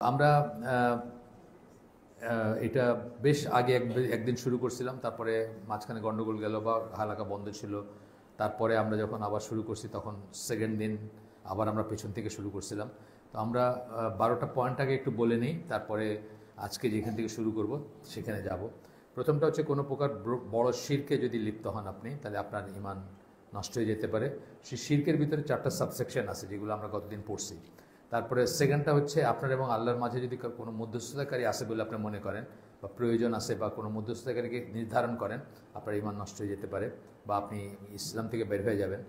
আমরা এটা বেশ আগে একদিন শুরু করছিলাম, তারপরে মাঝখানে গন্ডগোল গেল বা হালাকা বন্ধ ছিল। তারপরে আমরা যখন আবার শুরু করছি তখন সেকেন্ড দিন আবার আমরা পেছন থেকে শুরু করছিলাম। তো আমরা 12টা পয়েন্ট আগে একটু বলে নিই, তারপরে আজকে যেখান থেকে শুরু করব সেখানে যাব। প্রথমটা হচ্ছে কোনো প্রকার বড় শিরকে যদি লিপ্ত হন আপনি, তাহলে আপনার ঈমান নষ্ট হয়ে যেতে পারে। সেই শিরকের ভিতরে 4টা সাবসেকশন আছে যেগুলো আমরা গতদিন পড়ছি। তারপরে সেকেন্ডটা হচ্ছে আপনার এবং আল্লাহর মাঝে যদি কোনো মধ্যস্থতাকারী আছে বলে আপনি মনে করেন বা প্রয়োজন আছে বা কোনো মধ্যস্থতাকারীকে নির্ধারণ করেন, আপনার ঈমান নষ্ট হয়ে যেতে পারে বা আপনি ইসলাম থেকে বের হয়ে যাবেন।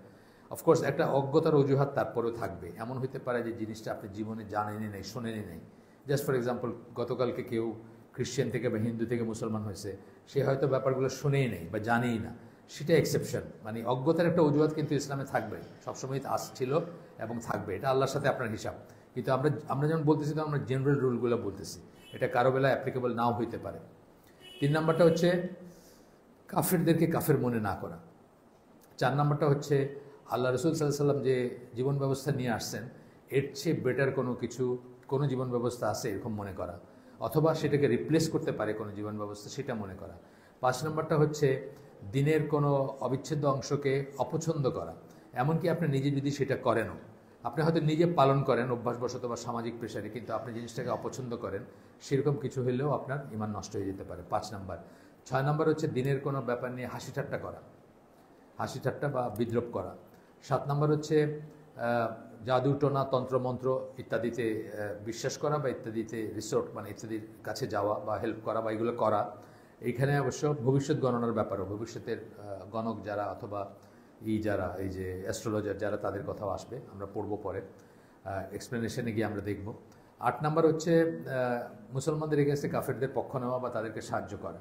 অফকোর্স একটা অজ্ঞতার অজুহাত তারপরেও থাকবে। এমন হতে পারে যে জিনিসটা আপনি জীবনে জানেনই নেই, শোনেনই নেই। জাস্ট ফর এক্সাম্পল, গতকালকে কেউ খ্রিশ্চান থেকে বা হিন্দু থেকে মুসলমান হয়েছে, সে হয়তো ব্যাপারগুলো শোনেই নেই বা জানেই না, সেটা এক্সেপশন। মানে অজ্ঞতার একটা অজুহাত কিন্তু ইসলামে থাকবে, সবসময় আসছিল এবং থাকবে। এটা আল্লাহর সাথে আপনার হিসাব। কিন্তু আমরা যেমন বলতেছি তো আমরা জেনারেল রুলগুলো বলতেছি, এটা কারো বেলা অ্যাপ্লিকেবল নাও হইতে পারে। 3 নম্বরটা হচ্ছে কাফেরদেরকে কাফের মনে না করা। 4 নম্বরটা হচ্ছে আল্লাহ রসুল সাল্লাল্লাহু আলাইহি ওয়াসাল্লাম যে জীবন ব্যবস্থা নিয়ে আসছেন এর চেয়ে বেটার কোনো জীবন ব্যবস্থা আছে এরকম মনে করা, অথবা সেটাকে রিপ্লেস করতে পারে কোনো জীবন ব্যবস্থা, সেটা মনে করা। 5 নম্বরটা হচ্ছে দিনের কোনো অবিচ্ছেদ্য অংশকে অপছন্দ করা, এমনকি আপনি নিজে যদি সেটা করেনও, আপনি হয়তো নিজে পালন করেন অভ্যাসবশত বা সামাজিক প্রেশারে, কিন্তু আপনি জিনিসটাকে অপছন্দ করেন, সেরকম কিছু হলেও আপনার ঈমান নষ্ট হয়ে যেতে পারে। 5 নম্বর। 6 নম্বর হচ্ছে দিনের কোনো ব্যাপার নিয়ে হাসি ঠাট্টা বা বিদ্রূপ করা। 7 নম্বর হচ্ছে জাদু টোনা তন্ত্রমন্ত্র ইত্যাদিতে বিশ্বাস করা বা ইত্যাদিতে রিসোর্ট মানে ইত্যাদির কাছে যাওয়া বা হেল্প করা বা এগুলো করা। এইখানে অবশ্য ভবিষ্যৎ গণনার ব্যাপারও, ভবিষ্যতের গণক যারা অথবা যারা এই যে অ্যাস্ট্রোলজার যারা, তাদের কথাও আসবে, আমরা পড়বো পরে, এক্সপ্লেনেশনে গিয়ে আমরা দেখব। 8 নম্বর হচ্ছে মুসলমানদের এগেন্সে কাফেরদের পক্ষ নেওয়া বা তাদেরকে সাহায্য করা।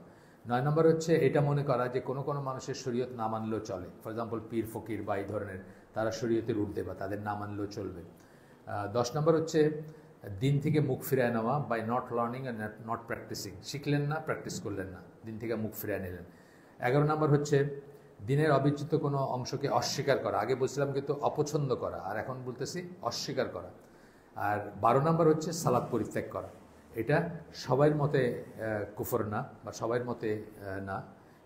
9 নম্বর হচ্ছে এটা মনে করা যে কোনো মানুষের শরীয়ত না মানলেও চলে। ফর এক্সাম্পল পীর ফকির বা এই ধরনের, তারা শরীয়তের ঊর্ধ্বে বা তাদের না মানলেও চলবে। 10 নম্বর হচ্ছে দিন থেকে মুখ ফিরায় নেওয়া, by not learning and not practicing. শিখলেন না, প্র্যাকটিস করলেন না, দিন থেকে মুখ ফিরায় নিলেন। 11 নম্বর হচ্ছে দিনের অবিচ্ছেদ্য কোনো অংশকে অস্বীকার করা। আগে বলছিলাম কিন্তু অপছন্দ করা, আর এখন বলতেছি অস্বীকার করা। আর 12 নম্বর হচ্ছে সালাত পরিত্যাগ করা। এটা সবার মতে কুফর না বা সবার মতে না,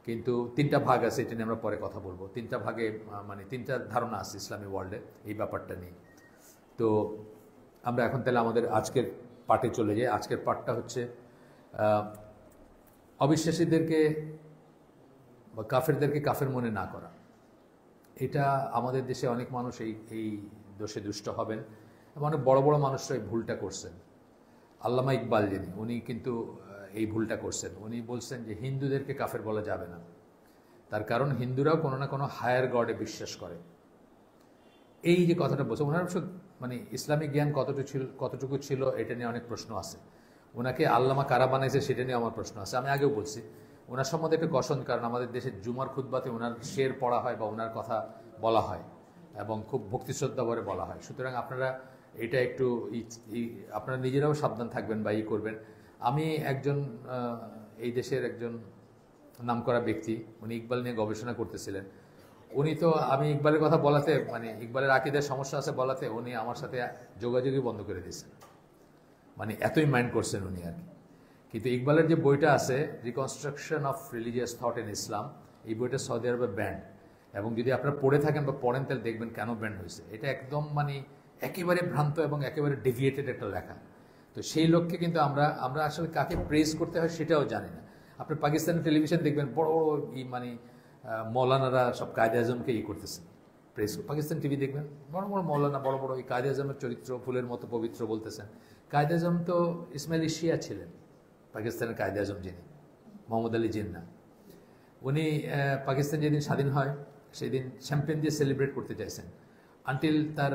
কিন্তু 3টা ভাগ আছে, এটা নিয়ে আমরা পরে কথা বলবো। 3টা ভাগে মানে 3টা ধারণা আছে ইসলামী ওয়ার্ল্ডে এই ব্যাপারটা নিয়ে। তো আমরা এখন তাহলে আমাদের আজকের পাঠে চলে যাই। আজকের পাঠটা হচ্ছে অবিশ্বাসীদেরকে বা কাফেরদেরকে কাফের মনে না করা। এটা আমাদের দেশে অনেক মানুষ এই দোষে দুষ্ট হবেন এবং অনেক বড় বড় মানুষরা এই ভুলটা করছেন। আল্লামা ইকবাল যিনি, উনি কিন্তু এই ভুলটা করছেন। উনি বলছেন যে হিন্দুদেরকে কাফের বলা যাবে না, তার কারণ হিন্দুরাও কোনো না কোনো হায়ার গডে বিশ্বাস করে। এই যে কথাটা বলছে, ওনার মানে ইসলামিক জ্ঞান কতটুকু ছিল এটা নিয়ে অনেক প্রশ্ন আছে। ওনাকে আল্লামা কারা বানাইছে সেটা নিয়ে আমার প্রশ্ন আছে। আমি আগেও বলছি ওনার সম্বন্ধে একটা কসন, কারণ আমাদের দেশের জুমার খুতবাতে ওনার শের পড়া হয় বা ওনার কথা বলা হয় এবং খুব ভক্তিশ্রদ্ধা ভরে বলা হয়। সুতরাং আপনারা এটা একটু আপনারা নিজেরাও সাবধান থাকবেন বা করবেন। আমি একজন এই দেশের একজন নামকরা ব্যক্তি, উনি ইকবাল নিয়ে গবেষণা করতেছিলেন। উনি তো আমি ইকবালের কথা বলাতে, মানে ইকবালের আকিদের সমস্যা আছে বলাতে, উনি আমার সাথে যোগাযোগই বন্ধ করে দিয়েছেন। মানে এতই মাইন্ড করছেন উনি আর কি। কিন্তু ইকবালের যে বইটা আছে reconstruction of religious thought in Islam, এই বইটা সৌদি আরবে ব্যান্ড। এবং যদি আপনারা পড়ে থাকেন বা পড়েন তাহলে দেখবেন কেন ব্যান্ড হয়েছে। এটা একদম মানে একেবারে ভ্রান্ত এবং একেবারে ডেভিয়েটেড একটা লেখা। তো সেই লক্ষ্যে কিন্তু আমরা আসলে কাকে প্রেস করতে হয় সেটাও জানি না। আপনি পাকিস্তানের টেলিভিশন দেখবেন, বড় বড় মানে মৌলানারা সব কায়েদে আজমকে করতেছেন প্রেস। পাকিস্তান টিভি দেখবেন, বড় বড় মৌলানা বড় বড় এই কায়েদে আজমের চরিত্র ফুলের মতো পবিত্র বলতেছেন। কায়েদে আজম তো ইসমাইলি শিয়া ছিলেন, পাকিস্তানের কায়েদে আজম যিনি মোহাম্মদ আলী জিন্না। উনি পাকিস্তান যেদিন স্বাধীন হয় সেদিন শ্যাম্পেন দিয়ে সেলিব্রেট করতে চাইছেন, আনটিল তার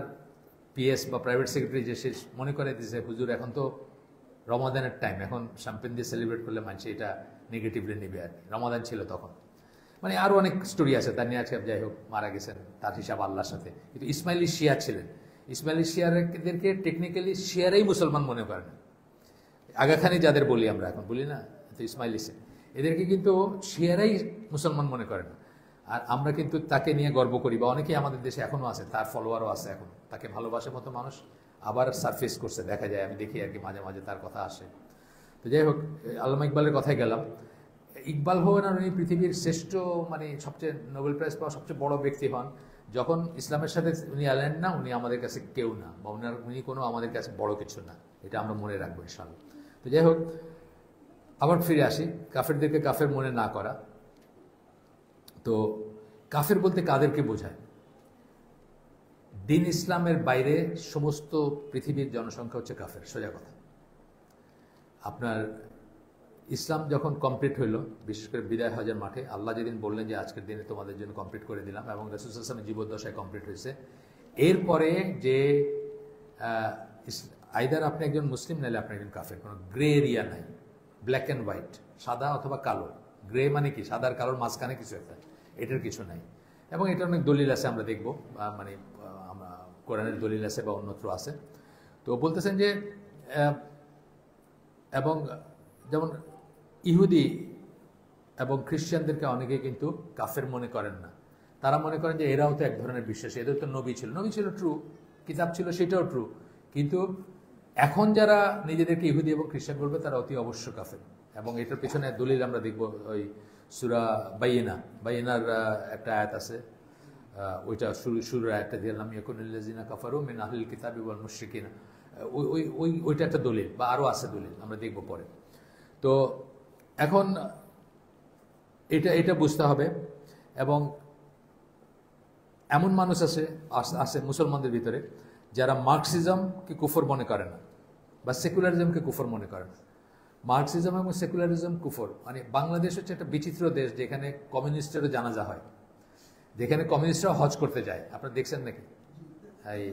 পিএস বা প্রাইভেট সেক্রেটারি যে সে মনে করে দিয়েছে হুজুর এখন তো রমাদানের টাইম, এখন শ্যাম্পেন দিয়ে সেলিব্রেট করলে মানুষ এটা নেগেটিভলি নেবে আর কি। রমাদান ছিল তখন। মানে আরও অনেক স্টোরি আছে তার নিয়ে, আজকে যাই হোক মারা গেছেন, তার হিসাব আল্লাহর সাথে। কিন্তু ইসমাইলি শিয়া ছিলেন। ইসমাইলি শিয়াদেরকে টেকনিক্যালি শিয়ারাই মুসলমান মনে করেন। আগা খানি যাদের বলি আমরা এখন বলি না, তো ইসমাইলি এদেরকে কিন্তু শিয়ারাই মুসলমান মনে করেন না। আর আমরা কিন্তু তাকে নিয়ে গর্ব করি, বা অনেকেই আমাদের দেশে এখনো আছে, তার ফলোয়ারও আছে এখন, তাকে ভালোবাসার মতো মানুষ আবার সারফেস করছে, দেখা যায়, আমি দেখি আর কি মাঝে মাঝে তার কথা আসে। তো যাই হোক, আল্লামা ইকবালের কথায় গেলাম। ইকবাল হন আর উনি পৃথিবীর শ্রেষ্ঠ, মানে সবচেয়ে নোবেল প্রাইজ পাওয়া সবচেয়ে বড় ব্যক্তি হন। যখন ইসলামের সাথে উনি এলেন না, উনি আমাদের কাছে কেউ না, বা উনি কোনো আমাদের কাছে বড় কিছু না, এটা আমরা মনে রাখবো ইনশাআল্লাহ। তো যাই হোক, আবার ফিরে আসি, কাফেরদেরকে কাফের মনে না করা। তো কাফের বলতে কাদেরকে বোঝায়? দিন ইসলামের বাইরে সমস্ত পৃথিবীর জনসংখ্যা হচ্ছে কাফের, সোজা কথা। আপনার ইসলাম যখন কমপ্লিট হইল, বিশেষ করে বিদায় হজের মাঠে, আল্লাহ যেদিন বললেন যে আজকের দিনে তোমাদের জন্য কমপ্লিট করে দিলাম, এবং রাসূল সাল্লাল্লাহু আলাইহি ওয়াসাল্লামের জীবদ্দশায় কমপ্লিট হয়েছে। এরপরে যে আইদার আপনি একজন মুসলিম, নাহলে আপনি একজন কাফের, কোনো গ্রে এরিয়া নাই, ব্ল্যাক অ্যান্ড হোয়াইট, সাদা অথবা কালো। গ্রে মানে কি? সাদার কালোর মাঝখানে কিছু একটা, এটার কিছু নাই। এবং এটা অনেক দলিল আছে, আমরা দেখব, মানে আমরা কোরআনের দলিল আছে বা অন্যত্র আছে। তো বলতেছেন যে, এবং যেমন ইহুদি এবং খ্রিস্টানদেরকে অনেকে কিন্তু কাফের মনে করেন না। তারা মনে করেন যে এরাও তো এক ধরনের বিশ্বাস, এদের তো নবী ছিল ট্রু, কিতাব ছিল, সেটাও ট্রু, কিন্তু এখন যারা নিজেদেরকে ইহুদি এবং খ্রিস্টান বলবে তারা অতি অবশ্য কাফের। এবং এটার পেছনে দলিল আমরা দেখব, ওই সূরা বাইয়িনার একটা আয়াত আছে, ওইটা শুরুর আয়াতটা দিয়ে লাম ইয়াকুনিল্লাযিনা কাফারু মিন আহলিল কিতাবি ওয়াল মুশরিকিনা, ওইটা একটা দলিল, বা আরও আছে দলিল, আমরা দেখব পরে। তো এখন এটা বুঝতে হবে। এবং এমন মানুষ আছে মুসলমানদের ভিতরে যারা মার্কসিজমকে কুফর মনে করে না, বা সেকুলারিজমকে কুফর মনে করে না। মার্কসিজম এবং সেকুলারিজম কুফর, মানে বাংলাদেশ হচ্ছে একটা বিচিত্র দেশ, যেখানে কমিউনিস্টেরও জানাজা হয়, যেখানে কমিউনিস্টরা হজ করতে যায়। আপনারা দেখছেন নাকি? এই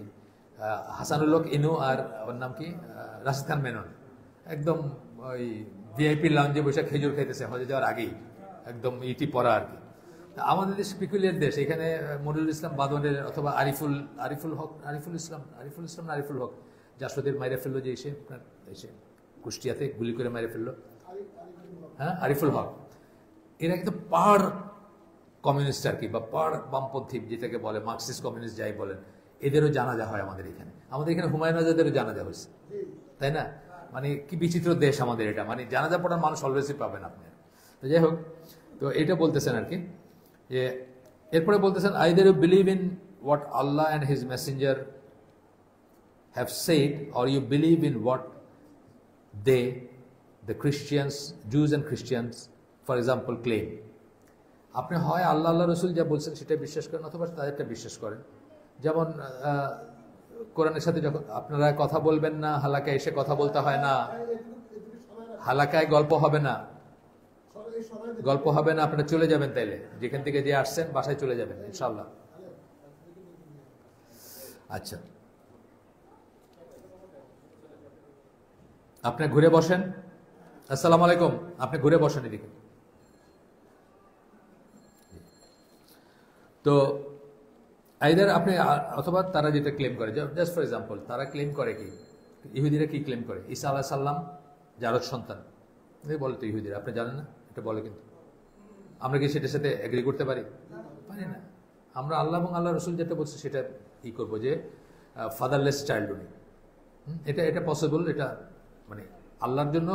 হাসানুল হক ইনু আর ওর নাম কি, রাশিদ খান মেনন, একদম ওই ভিআইপি লাউঞ্জে বসে খেজুর খাইতেছে হজে যাওয়ার আগেই, একদম ইটি পড়া আর কি। আমাদের দেশ পিকুলিয়ার দেশ, এখানে মনিরুল ইসলাম বাদনের অথবা আরিফুল হক জাসদের মাইরে ফেললো, যে এসে কুষ্টিয়াতে গুলি করে মাইরে ফেললো, হ্যাঁ, আরিফুল হক, এরা কিন্তু পাড় কমিউনিস্ট আর কি, বা পাড় বামপন্থী যেটাকে বলে, মার্কসিস্ট কমিউনিস্ট যাই বলেন, এদেরও জানাজা হয় আমাদের এখানে হুমায়ুন আজাদেরও জানাজা হয়েছে, তাই না? মানে কি বিচিত্র দেশ আমাদের এটা, মানে জানাজা পড়ার মানুষ অলওয়েজই পাবেন আপনি। তো যাই হোক, তো এটা বলতেছেন আর কি, যে এরপরে বলতেছেন either you believe in what Allah and his messenger have said, or you believe in what the Christians, Jews and Christians for example claim. আপনি হয় আল্লাহ রসুল যা বলছেন সেটা বিশ্বাস করেন, অথবা তাদেরটা বিশ্বাস করেন। যেমন কোরআনের সাথে যখন আপনারা কথা বলবেন না, হালাকায় এসে কথা বলতে হয় না, হালাকায় গল্প হবে না, আপনারা চলে যাবেন, তাইলে যেখান থেকে যে আসছেন বাসায় চলে যাবেন ইনশাআল্লাহ। আচ্ছা, আপনি ঘুরে বসেন। আসসালামু আলাইকুম, আপনি ঘুরে বসেন এদিকে। তো আইদার আপনি, অথবা তারা যেটা ক্লেম করে, জাস্ট ফর এক্সাম্পল, তারা ক্লেম করে কি, ইহুদিরা কি ক্লেম করে, ঈসা আলাইহিস সালাম জারজ সন্তান, বলে তো ইহুদিরা, আপনি জানেন না, এটা বলে। কিন্তু আমরা কি সেটার সাথে এগ্রি করতে পারি না? আমরা আল্লাহ এবং আল্লাহ রসুল যেটা বলছে সেটা ই করবো, যে ফাদারলেস চাইল্ড উনি, এটা পসিবল, এটা মানে আল্লাহর জন্য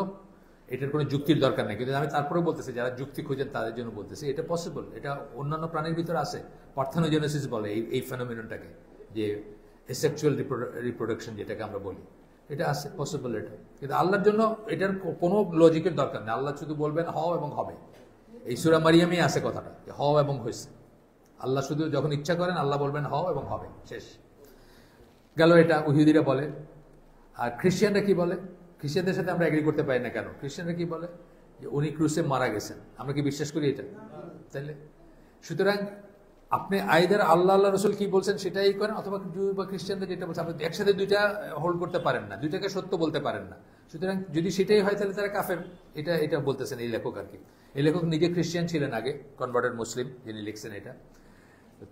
এটার কোনো যুক্তির দরকার নেই। কিন্তু আমি তারপরেও বলতেছি, যারা যুক্তি খুঁজেন তাদের জন্য বলতেছি, এটা পসিবল, এটা অন্যান্য প্রাণীর ভিতরে আছে। পার্থেনোজেনেসিস বলে এই ফেনোমেননটাকে, যে এসেক্সুয়াল রিপ্রোডাকশন যেটাকে আমরা বলি, এটা আছে, পসিবল এটা। কিন্তু আল্লাহর জন্য এটার কোনো লজিকের দরকার নেই। আল্লাহ শুধু বলবেন হও এবং হবে। এই সূরা মারিয়ামে আছে কথাটা, যে হও এবং হয়েছে। আল্লাহ শুধু যখন ইচ্ছা করেন আল্লাহ বলবেন হও এবং হবে, শেষ গেল। এটা ইহুদিরা বলে। আর খ্রিস্টানরা কি বলে? খ্রিস্টানদের সাথে আমরা এগ্রি করতে পারি না কেন? খ্রিস্টানরা কি বলে? যে উনি ক্রুসে মারা গেছেন। আমরা কি বিশ্বাস করি এটা? তাইলে সুতরাং আপনি আইদার আল্লাহ রসুল কি বলছেন সেটাই করেন, অথবা জু বা খ্রিস্টানদের যেটা বলছে, আপনি একসাথে দুইটা হোল্ড করতে পারেন না, দুইটাকে সত্য বলতে পারেন না। সুতরাং যদি সেটাই হয় তাহলে তারা কাফের, এটা বলতেছেন এই লেখক আর কি। এই লেখক নিজে খ্রিস্টান ছিলেন আগে, কনভার্টেড মুসলিম যিনি লিখছেন এটা।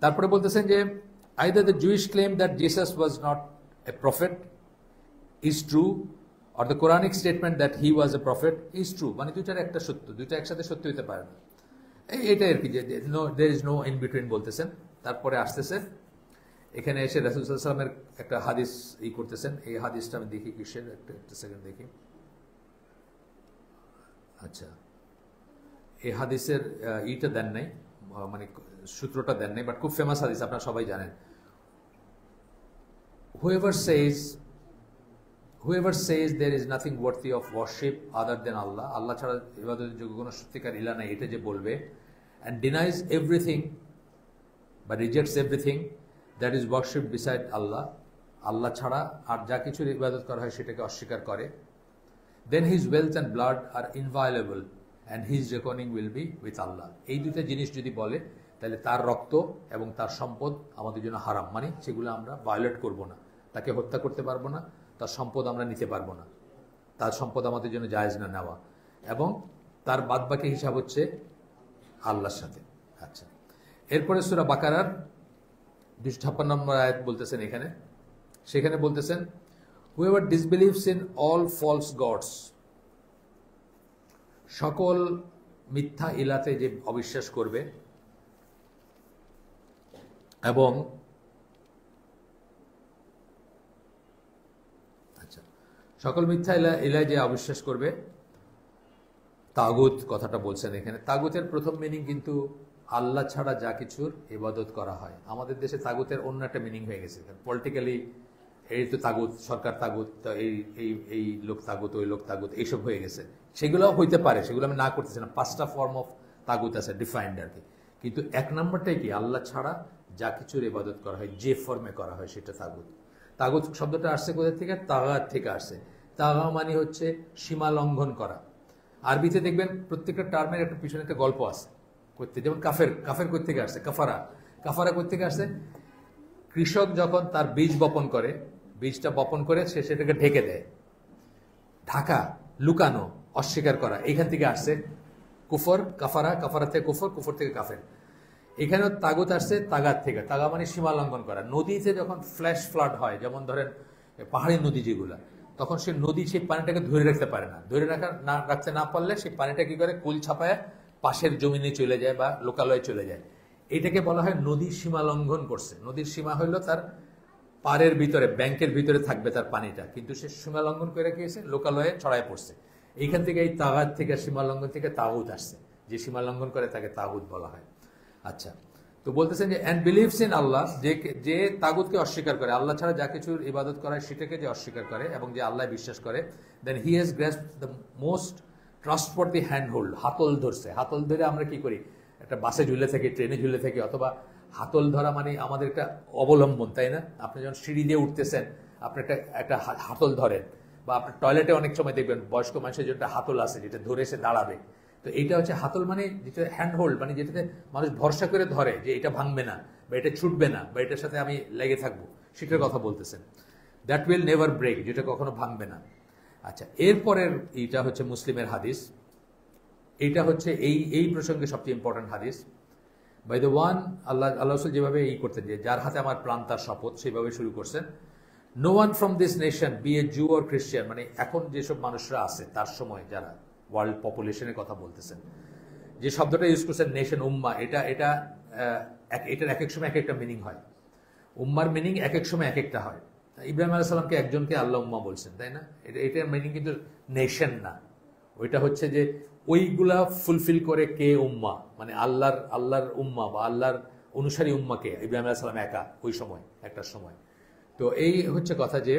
তারপরে বলতেছেন যে either the Jewish claim that Jesus was not a prophet is true, or the Quranic statement that he was a prophet is true, মানে দুইটার একটা সত্য, দুইটা একসাথে সত্য হতে পারে না। এটাই আর কি, যে no there is no in between বলতেছেন। তারপরে আসতেছে এখানে এসে রাসূল সাল্লাল্লাহু আলাইহি ওয়াসাল্লামের একটা হাদিস করতেছেন। এই হাদিসটা আমি দেখি কিসের, একটা সেকেন্ড দেখি। আচ্ছা, এই হাদিসের ইটা দেন নাই, মানে সূত্রটা দেন নাই, বাট খুব ফেমাস হাদিস, আপনারা সবাই জানেন। Whoever says there is nothing worthy of worship other than Allah, আল্লাহ ছাড়া ইবাদতের যোগ্য কোনো সত্যিকার ইলা নাই, এটা যে বলবে, and denies everything বা rejects everything that is worshipped beside Allah, আল্লাহ ছাড়া আর যা কিছুর ইবাদত করা হয় সেটাকে অস্বীকার করে, then his wealth and blood are inviolable and his reckoning will be with Allah. এই দুইটা জিনিস যদি বলে তাহলে তার রক্ত এবং তার সম্পদ আমাদের জন্য হারাম, মানে সেগুলো আমরা ভায়োলেট করব না, তাকে হত্যা করতে পারবো না, তার সম্পদ আমরা নিতে পারবো না, তার সম্পদ আমাদের জন্য জায়েজ না নেওয়া, এবং তার বাদবাকি হিসাব হচ্ছে আল্লাহর সাথে। আচ্ছা, এরপরে সূরা বাকারার 256 নম্বর আয়াত বলতেছেন এখানে, সেখানে বলতেছেন whoever disbelieves in all false gods, সকল মিথ্যা ইলাতে যে অবিশ্বাস করবে এবং সকল মিথ্যা ইলায় যে অবিশ্বাস করবে, তাগুত কথাটা বলছেন এখানে। তাগুতের প্রথম মিনিং কিন্তু আল্লাহ ছাড়া যা কিছুর ইবাদত করা হয়। আমাদের দেশে তাগুতের অন্য একটা মিনিং হয়ে গেছে, পলিটিক্যালি এই তো তাগুত, সরকার তাগুত, এই এই এই লোক তাগুত, ওই লোক তাগুত, এইসব হয়ে গেছে। সেগুলোও হইতে পারে, সেগুলো আমি না করতেছি না, 5টা ফর্ম অফ তাগুত আছে ডিফাইন্ড আর কি। কিন্তু এক নম্বরটাই কি, আল্লাহ ছাড়া যা কিছুর ইবাদত করা হয়, যে ফর্মে করা হয়, সেটা তাগুত। তাগুত শব্দটা আসছে কোথা থেকে? তাগাত থেকে আসছে। তাগা মানে হচ্ছে সীমা লঙ্ঘন করা। আরবিতে দেখবেন প্রত্যেকটা টার্মের একটা পিছনে একটা গল্প আছে করতে, যেমন কাফের, কাফের কই থেকে আসছে? কাফারা, কাফারা কই থেকে আসছে? কৃষক যখন তার বীজ বপন করে, বীজটা বপন করে সে সেটাকে ঢেকে দেয়, ঢাকা, লুকানো, অস্বীকার করা, এইখান থেকে আসছে কুফর। কাফারা, কাফারা থেকে কুফর, কুফর থেকে কাফের। এখানেও তাগুত আসছে তাগাত থেকে। তাগা মানে সীমা লঙ্ঘন করা। নদীতে যখন ফ্ল্যাশ ফ্লাড হয়, যেমন ধরেন পাহাড়ি নদী যেগুলা, তখন সে নদী সেই পানিটাকে ধরে রাখতে পারে না, ধরে রাখতে না পারলে সেই পানিটা কি করে, কুল ছাপায় পাশের জমিনে চলে যায় বা লোকালয়ে চলে যায়। এটাকে বলা হয় নদীর সীমা লঙ্ঘন করছে। নদীর সীমা হইল তার পাড়ের ভিতরে, ব্যাংকের ভিতরে থাকবে তার পানিটা, কিন্তু সে সীমা লঙ্ঘন করে গিয়েছে, লোকালয়ে ছড়ায় পড়ছে। এইখান থেকে এই তাগাত থেকে, সীমা লঙ্ঘন থেকে তাগুত আসছে। যে সীমা লঙ্ঘন করে তাকে তাগুত বলা হয়। আচ্ছা, তো বলতেছেন যে অ্যান্ড বিলিভস ইন আল্লাহ, যে তাগুতকে অস্বীকার করে, আল্লাহ ছাড়া যা কিছুর ইবাদত করা হয় সেটাকে যে অস্বীকার করে এবং যে আল্লাহ বিশ্বাস করে, then he has grasped the most trustworthy handhold. হাতল ধরছে। হাতল ধরে আমরা কি করি? একটা বাসে ঝুলে থাকি, ট্রেনে ঝুলে থাকি, অথবা হাতল ধরা মানে আমাদের একটা অবলম্বন, তাই না? আপনি যখন সিঁড়ি দিয়ে উঠতেছেন, আপনি একটা হাতল ধরেন, বা আপনার টয়লেটে অনেক সময় দেখবেন বয়স্ক মানুষের জন্য একটা হাতল আছে যেটা ধরে সে দাঁড়াবে। তো এইটা হচ্ছে হাতল, মানে যেটা হ্যান্ড হোল্ড, মানে যেটাতে মানুষ ভরসা করে ধরে যে এটা ভাঙবে না, বা এটা ছুটবে না, বা এটার সাথে আমি লেগে থাকবো, সেটার কথা বলতেছেন। দ্যাট উইল নেভার ব্রেক, যেটা কখনো ভাঙবে না। আচ্ছা, এরপরের এইটা হচ্ছে মুসলিমের হাদিস। এইটা হচ্ছে এই প্রসঙ্গে সবচেয়ে ইম্পর্টেন্ট হাদিস। বাই দ্য ওয়ান, আল্লাহ যেভাবে করতেন, যে যার হাতে আমার প্রাণ তার শপথ, সেইভাবে শুরু করছেন। No one from this nation, be a Jew or Christian, মানে এখন যেসব মানুষরা আছে তার সময় যারা ওয়ার্ল্ড পপুলেশনের কথা বলতেছেন, যে শব্দটা ইউজ করছেন নেশন, উম্মা, এটার এক এক সময় এক একটা মিনিং হয়। উম্মার মিনিং এক এক সময় এক একটা হয়। ইব্রাহিম আলাইহিস সালামকে একজনকে আল্লাহ উম্মা বলছেন, তাই না? এটার মিনিং কিন্তু নেশন না, ওইটা হচ্ছে যে ওইগুলা ফুলফিল করে কে উম্মা, মানে আল্লাহর উম্মা বা আল্লাহর অনুসারী উম্মাকে ইব্রাহিম আলাইহিস সালাম একা ওই সময়, একটা সময়। তো এই হচ্ছে কথা, যে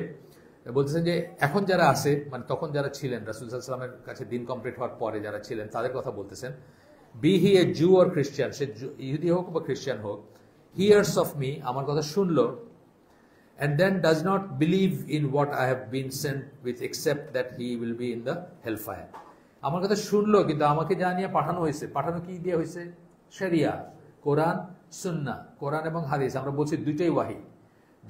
বলতেছেন যে এখন যারা আছে, মানে তখন যারা ছিলেন রাসূল সাল্লাল্লাহু আলাইহি ওয়াসাল্লামের কাছে দিন কমপ্লিট হওয়ার পরে যারা ছিলেন তাদের কথা বলতেছেন। Be he a Jew or Christian, সে ইহুদি হোক বা খ্রিস্টান হোক, হিয়ার্স অফ মি, আমার কথা শুনলো, and then does not believe in what I have been sent with except that he will be in the hellfire. আমার কথা শুনলো, কিন্তু আমাকে যা নিয়ে পাঠানো হয়েছে, পাঠানো কি দিয়ে হয়েছে? শরিয়া, কোরআন, সুন্নাহ। কোরআন এবং হাদিস আমরা বলছি দুইটাই ওয়াহি।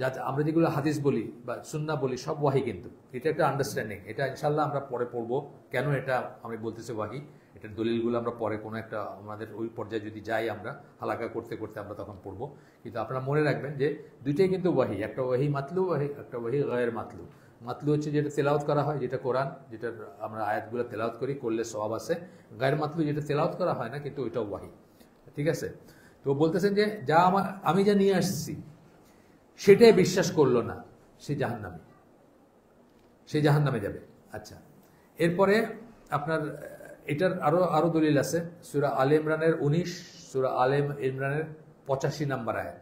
যাতে আমরা যেগুলো হাদিস বলি বা সুন্নাহ বলি সব ওয়াহি, কিন্তু এটা একটা আন্ডারস্ট্যান্ডিং। এটা ইনশাল্লাহ আমরা পরে পড়বো, কেন এটা আমি বলতেছি ওয়াহি। এটার দলিলগুলো আমরা পরে কোনো একটা আমাদের ওই পর্যায়ে যদি যাই, আমরা হালাকা করতে করতে আমরা তখন পড়বো। কিন্তু আপনারা মনে রাখবেন যে দুইটাই কিন্তু ওয়াহি। একটা ওয়াহি মাতলু, একটা ওয়াহি গায়ের মাতলু। মাতলু হচ্ছে যেটা তেলাওয়াত করা হয়, যেটা কোরআন, যেটা আমরা আয়াতগুলো তেলাওয়াত করলে সওয়াব আছে। গায়ের মাতলু যেটা তেলাওয়াত করা হয় না, কিন্তু ওইটাও ওয়াহি। ঠিক আছে? তো বলতেছেন যে যা আমি যা নিয়ে আসছি সেটাই বিশ্বাস করলো না, সে জাহান্নামে যাবে। আচ্ছা, এরপরে আপনার এটার আরো দলিল আছে। সূরা আলে ইমরানের 19, সূরা আলে ইমরানের 85 নম্বর আয়াত।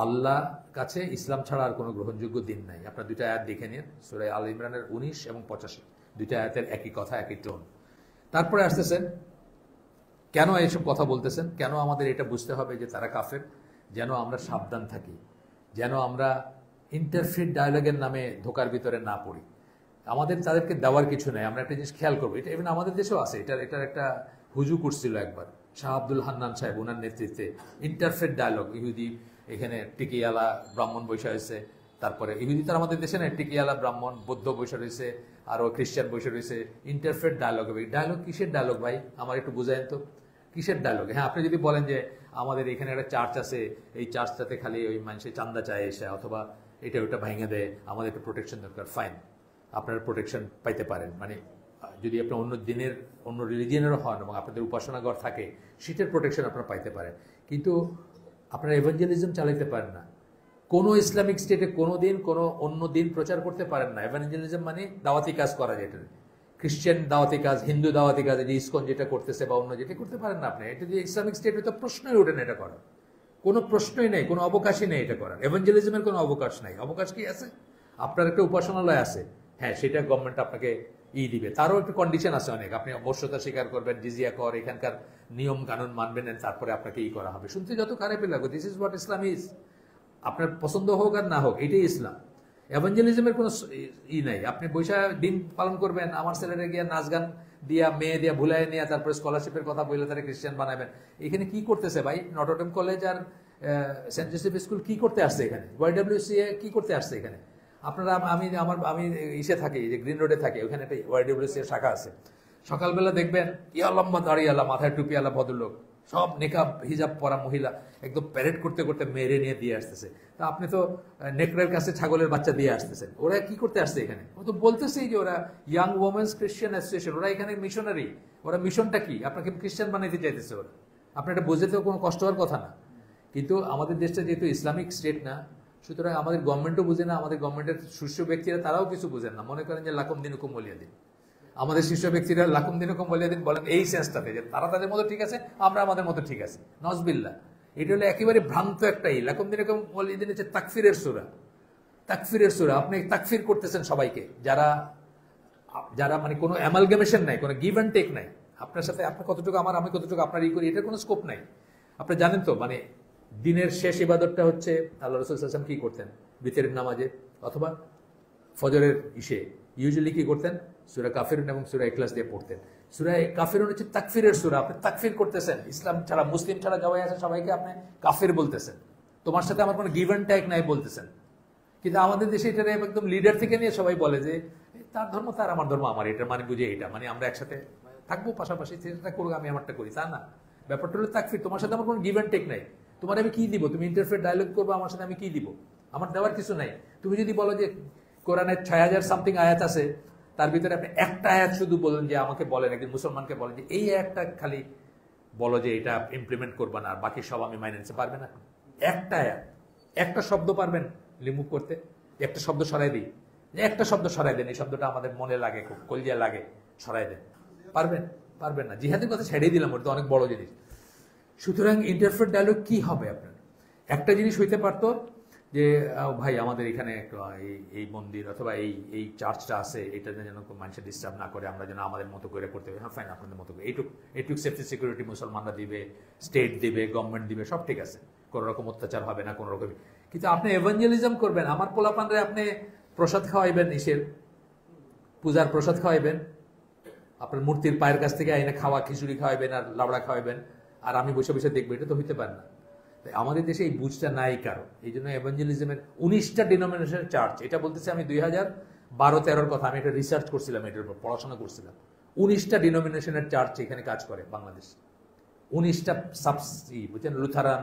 আল্লাহ কাছে ইসলাম ছাড়া আর কোনো গ্রহণযোগ্য দিন নাই। আপনার দুইটা আয়াত দেখে নিন, সূরা আলে ইমরানের 19 এবং 85, দুইটা আয়াতের একই কথা, একই টোন। তারপরে আসতেছেন কেন এইসব কথা বলতেছেন, কেন আমাদের এটা বুঝতে হবে যে তারা কাফের, যেন আমরা সাবধান থাকি, যেন আমরা ইন্টারফেথ ডায়ালগের নামে ধোকার ভিতরে না পড়ি। আমাদের তাদেরকে দেওয়ার কিছু নেই। আমরা একটা জিনিস খেয়াল করবো, এটা ইভেন আমাদের দেশেও আছে, এটার একটা হুজু করছিল একবার শাহ আব্দুল হান্নান সাহেব, ওনার নেতৃত্বে ইন্টারফেথ ডায়ালগ। ইহুদি এখানে টিকিয়ালা ব্রাহ্মণ বৈশা হয়েছে, তারপরে ইহুদি তো আমাদের দেশে নেই, টিকিয়ালা ব্রাহ্মণ, বৌদ্ধ বৈশা রয়েছে, আরও খ্রিস্টান বৈশা রয়েছে। ইন্টারফেথ ডায়ালগ হবে। ডায়ালগ কিসের ডায়ালগ ভাই, আমার একটু বোঝায়েন তো, কিসের ডায়ালগ? হ্যাঁ, আপনি যদি বলেন যে আমাদের এখানে একটা চার্চ আছে, এই চার্চটাতে খালি ওই মানুষের চান্দা চায় এসে, অথবা এটা ওটা ভেঙে দেয়, আমাদের একটু প্রোটেকশন দরকার, ফাইন, আপনারা প্রোটেকশন পাইতে পারেন। মানে যদি আপনি অন্য রিলিজিয়নেরও হন এবং আপনাদের উপাসনাঘর থাকে, সেটার প্রোটেকশন আপনারা পাইতে পারেন, কিন্তু আপনারা এভাঞ্জেলিজম চালাইতে পারেন না। কোনো ইসলামিক স্টেটে কোনো দিন কোনো অন্য দিন প্রচার করতে পারেন না। এভাঞ্জেলিজম মানে দাওয়াতি কাজ করা, যেটা খ্রিস্টান দাওয়াতি কাজ, হিন্দু দাওয়াতি কাজ, যে ইসকন যেটা করতেছে বা অন্য যেটা করতে পারেন না আপনি। এটা যে ইসলামিক স্টেটে তো প্রশ্নই ওঠে না এটা করার, কোনো প্রশ্নই নেই, কোনো অবকাশই নেই এটা করার। এভাঞ্জেলিজমের কোনো অবকাশ নাই। অবকাশ কি আছে? আপনার একটা উপাসনালয় আছে, হ্যাঁ, সেটা গভর্নমেন্ট আপনাকে দিবে, তারও একটু কন্ডিশন আছে অনেক। আপনি অবশ্যতা স্বীকার করবেন, জিজিয়া কর, এখানকার নিয়ম কানুন মানবেন, তারপরে আপনাকে করা হবে। শুনতে যত খারাপই লাগবে, this is what Islam is. আপনার পছন্দ হোক আর না হোক, এটাই ইসলাম। এভাঞ্জেলিজমের কোনো নাই। আপনি বৈশা দিন পালন করবেন, আমার ছেলেরা গিয়া নাচ গান দিয়া, মেয়ে দিয়া ভুলাই নিয়ে, তারপরে স্কলারশিপের কথা বললে তারা খ্রিস্টান বানাবেন। এখানে কি করতেছে ভাই? নটরডেম কলেজ আর সেন্ট জোসেফ স্কুল কি করতে আসছে এখানে? ওয়াইডব্লিউসিএ কি করতে আসছে এখানে? আপনারা আমি ইসে থাকি, যে গ্রিন রোডে থাকি, ওখানে একটা ওয়াইডব্লিউসি শাখা আছে। সকালবেলা দেখবেন ইয়া লম্বা দাঁড়িয়ে আলা, মাথায় টুপি আলা ভদ্রলোক, সব নেকাব হিজাব পরা মহিলা একদম প্যারেড করতে করতে মেরে নিয়ে দিয়ে আসতেছে। তা আপনি তো নেকড়ের কাছে ছাগলের বাচ্চা দিয়ে আসতেছেন। ওরা কি করতে আসছে এখানে? ও তো বলতেছেই যে ওরা ইয়াং ওমেন্স খ্রিস্টান অ্যাসোসিয়েশন, ওরা এখানে মিশনারি। ওরা মিশনটা কি? আপনাকে খ্রিস্টান বানাইতে চাইতেছে ওরা। আপনার এটা বোঝাতেও কোনো কষ্ট হওয়ার কথা না। কিন্তু আমাদের দেশটা যেহেতু ইসলামিক স্টেট না, সুতরাং আমাদের গভর্নমেন্টও বুঝে না, আমাদের গভর্নমেন্টের শীর্ষ ব্যক্তিরা তারাও কিছু বুঝেন না। মনে করেন যে লাকুম দিনুকুম ওয়ালিয়া দিন। আমাদের শীর্ষ ব্যক্তিরা লাকুম দিনুকুম ওয়ালিয়া দিন বলেন এই সেন্সটাতে, যে তারা তাদের মতো ঠিক আছে, আমরা আমাদের মতো ঠিক আছে। নজবিল্লাহ, এটা হলো একেবারে ভ্রান্ত একটাই। লাকুম দিনুকুম ওয়ালিয়া দিন হচ্ছে তাকফিরের সূরা। তাকফিরের সূরা। আপনি তাকফির করতেছেন সবাইকে, যারা মানে কোনো অ্যামালগামেশন নাই, কোনো গিভ অ্যান্ড টেক নাই। আপনার সাথে আপনি কতটুকু আমার, আমি কতটুকু আপনার করি, এটার কোনো স্কোপ নাই। আপনি জানেন তো, মানে দিনের শেষ ইবাদতটা হচ্ছে আল্লাহ রাসূল সাল্লাল্লাহু আলাইহি ওয়াসাল্লাম কি করতেন? বিতরের নামাজে অথবা ফজরের ইশে ইউজুয়ালি কি করতেন? সূরা কাফিরুন এবং সূরা ইখলাস দিয়ে পড়তেন। সূরা কাফিরুন হচ্ছে তাকফিরের সূরা। আপনি তাকফির করতেছেন, ইসলাম ছাড়া, মুসলিম ছাড়া সবাই আছে, সবাইকে আপনি কাফির বলতেছেন। তোমার সাথে আমার কোনো গিভ অ্যান্ড টেক নাই বলতেছেন। কিন্তু আমাদের দেশে এটা একদম লিডার থেকে নিয়ে সবাই বলে যে তার ধর্ম তার, আমার ধর্ম আমার, এটা মানে বুঝে এটা, মানে আমরা একসাথে থাকবো, পাশাপাশি সেটা করবো, আমি আমারটা করি, তা না। ব্যাপারটা হলো তাকফির। তোমার সাথে আমার কোনো গিভ অ্যান্ড টেক নাই। তোমার আমি কি দিব? তুমি ইন্টারফেথ ডায়ালগ করবো আমার সাথে, আমি কি দিব? আমার দেওয়ার কিছু নাই। তুমি যদি বলো যে কোরআনের 6000 সামথিং আয়াত আছে, তার ভিতরে আপনি একটা আয়াত শুধু বলেন, যে আমাকে বলেন, একদিন মুসলমানকে বলেন যে এই আয়াতটা খালি বলো যে এটা ইমপ্লিমেন্ট করবা না, আর বাকি সব আমি মাইনে নিতে, পারবে না? একটা আয়াত, একটা শব্দ পারবেন রিমুভ করতে? একটা শব্দ সরাই দিই, যে একটা শব্দ সরাই দেন, এই শব্দটা আমাদের মনে লাগে, খুব কলজিয়া লাগে, সরাই দেন, পারবেন? পারবেন না। জিহাদের কথা ছেড়েই দিলাম, ওটা তো অনেক বড় জিনিস। সুতরাং ইন্টারফেথ ডায়ালগ কি হবে আপনার? একটা জিনিস হইতে পারতো যে ভাই আমাদের এখানে এই মন্দির অথবা এই চার্চটা আছে, এটা যেন মানুষের ডিস্টার্ব না করে, আমরা যেন আমাদের মতো করে করতে হবে। হ্যাঁ ফাইন, আপনাদের মতো করে এইটুক সেফটি সিকিউরিটি মুসলমানরা দিবে, স্টেট দিবে, গভর্নমেন্ট দিবে, সব ঠিক আছে, কোনো রকম অত্যাচার হবে না কোনো রকম। কিন্তু আপনি এভাঞ্জেলিজম করবেন, আমার পোলাপানরে আপনি প্রসাদ খাওয়াইবেন, ইসের পূজার প্রসাদ খাওয়াইবেন, আপনার মূর্তির পায়ের কাছ থেকে আইনে খাওয়া খিচুড়ি খাওয়াইবেন আর লাবড়া খাওয়াইবেন, আর আমি বসে বসে দেখবো, এটা তো হইতে পারে না। আমাদের দেশে এই বুঝটা নাই কারো। এই জন্য এভাঞ্জেলিজমের 19টা ডিনোমিনেশনের চার্চ, এটা বলতেছে আমি 2012-13 কথা, আমি একটা রিসার্চ করছিলাম, এটার উপর পড়াশোনা করছিলাম। 19টা ডিনোমিনেশনের চার্চ এখানে কাজ করে বাংলাদেশ। 19টা সাবসি, বুঝছেন, লুথারান,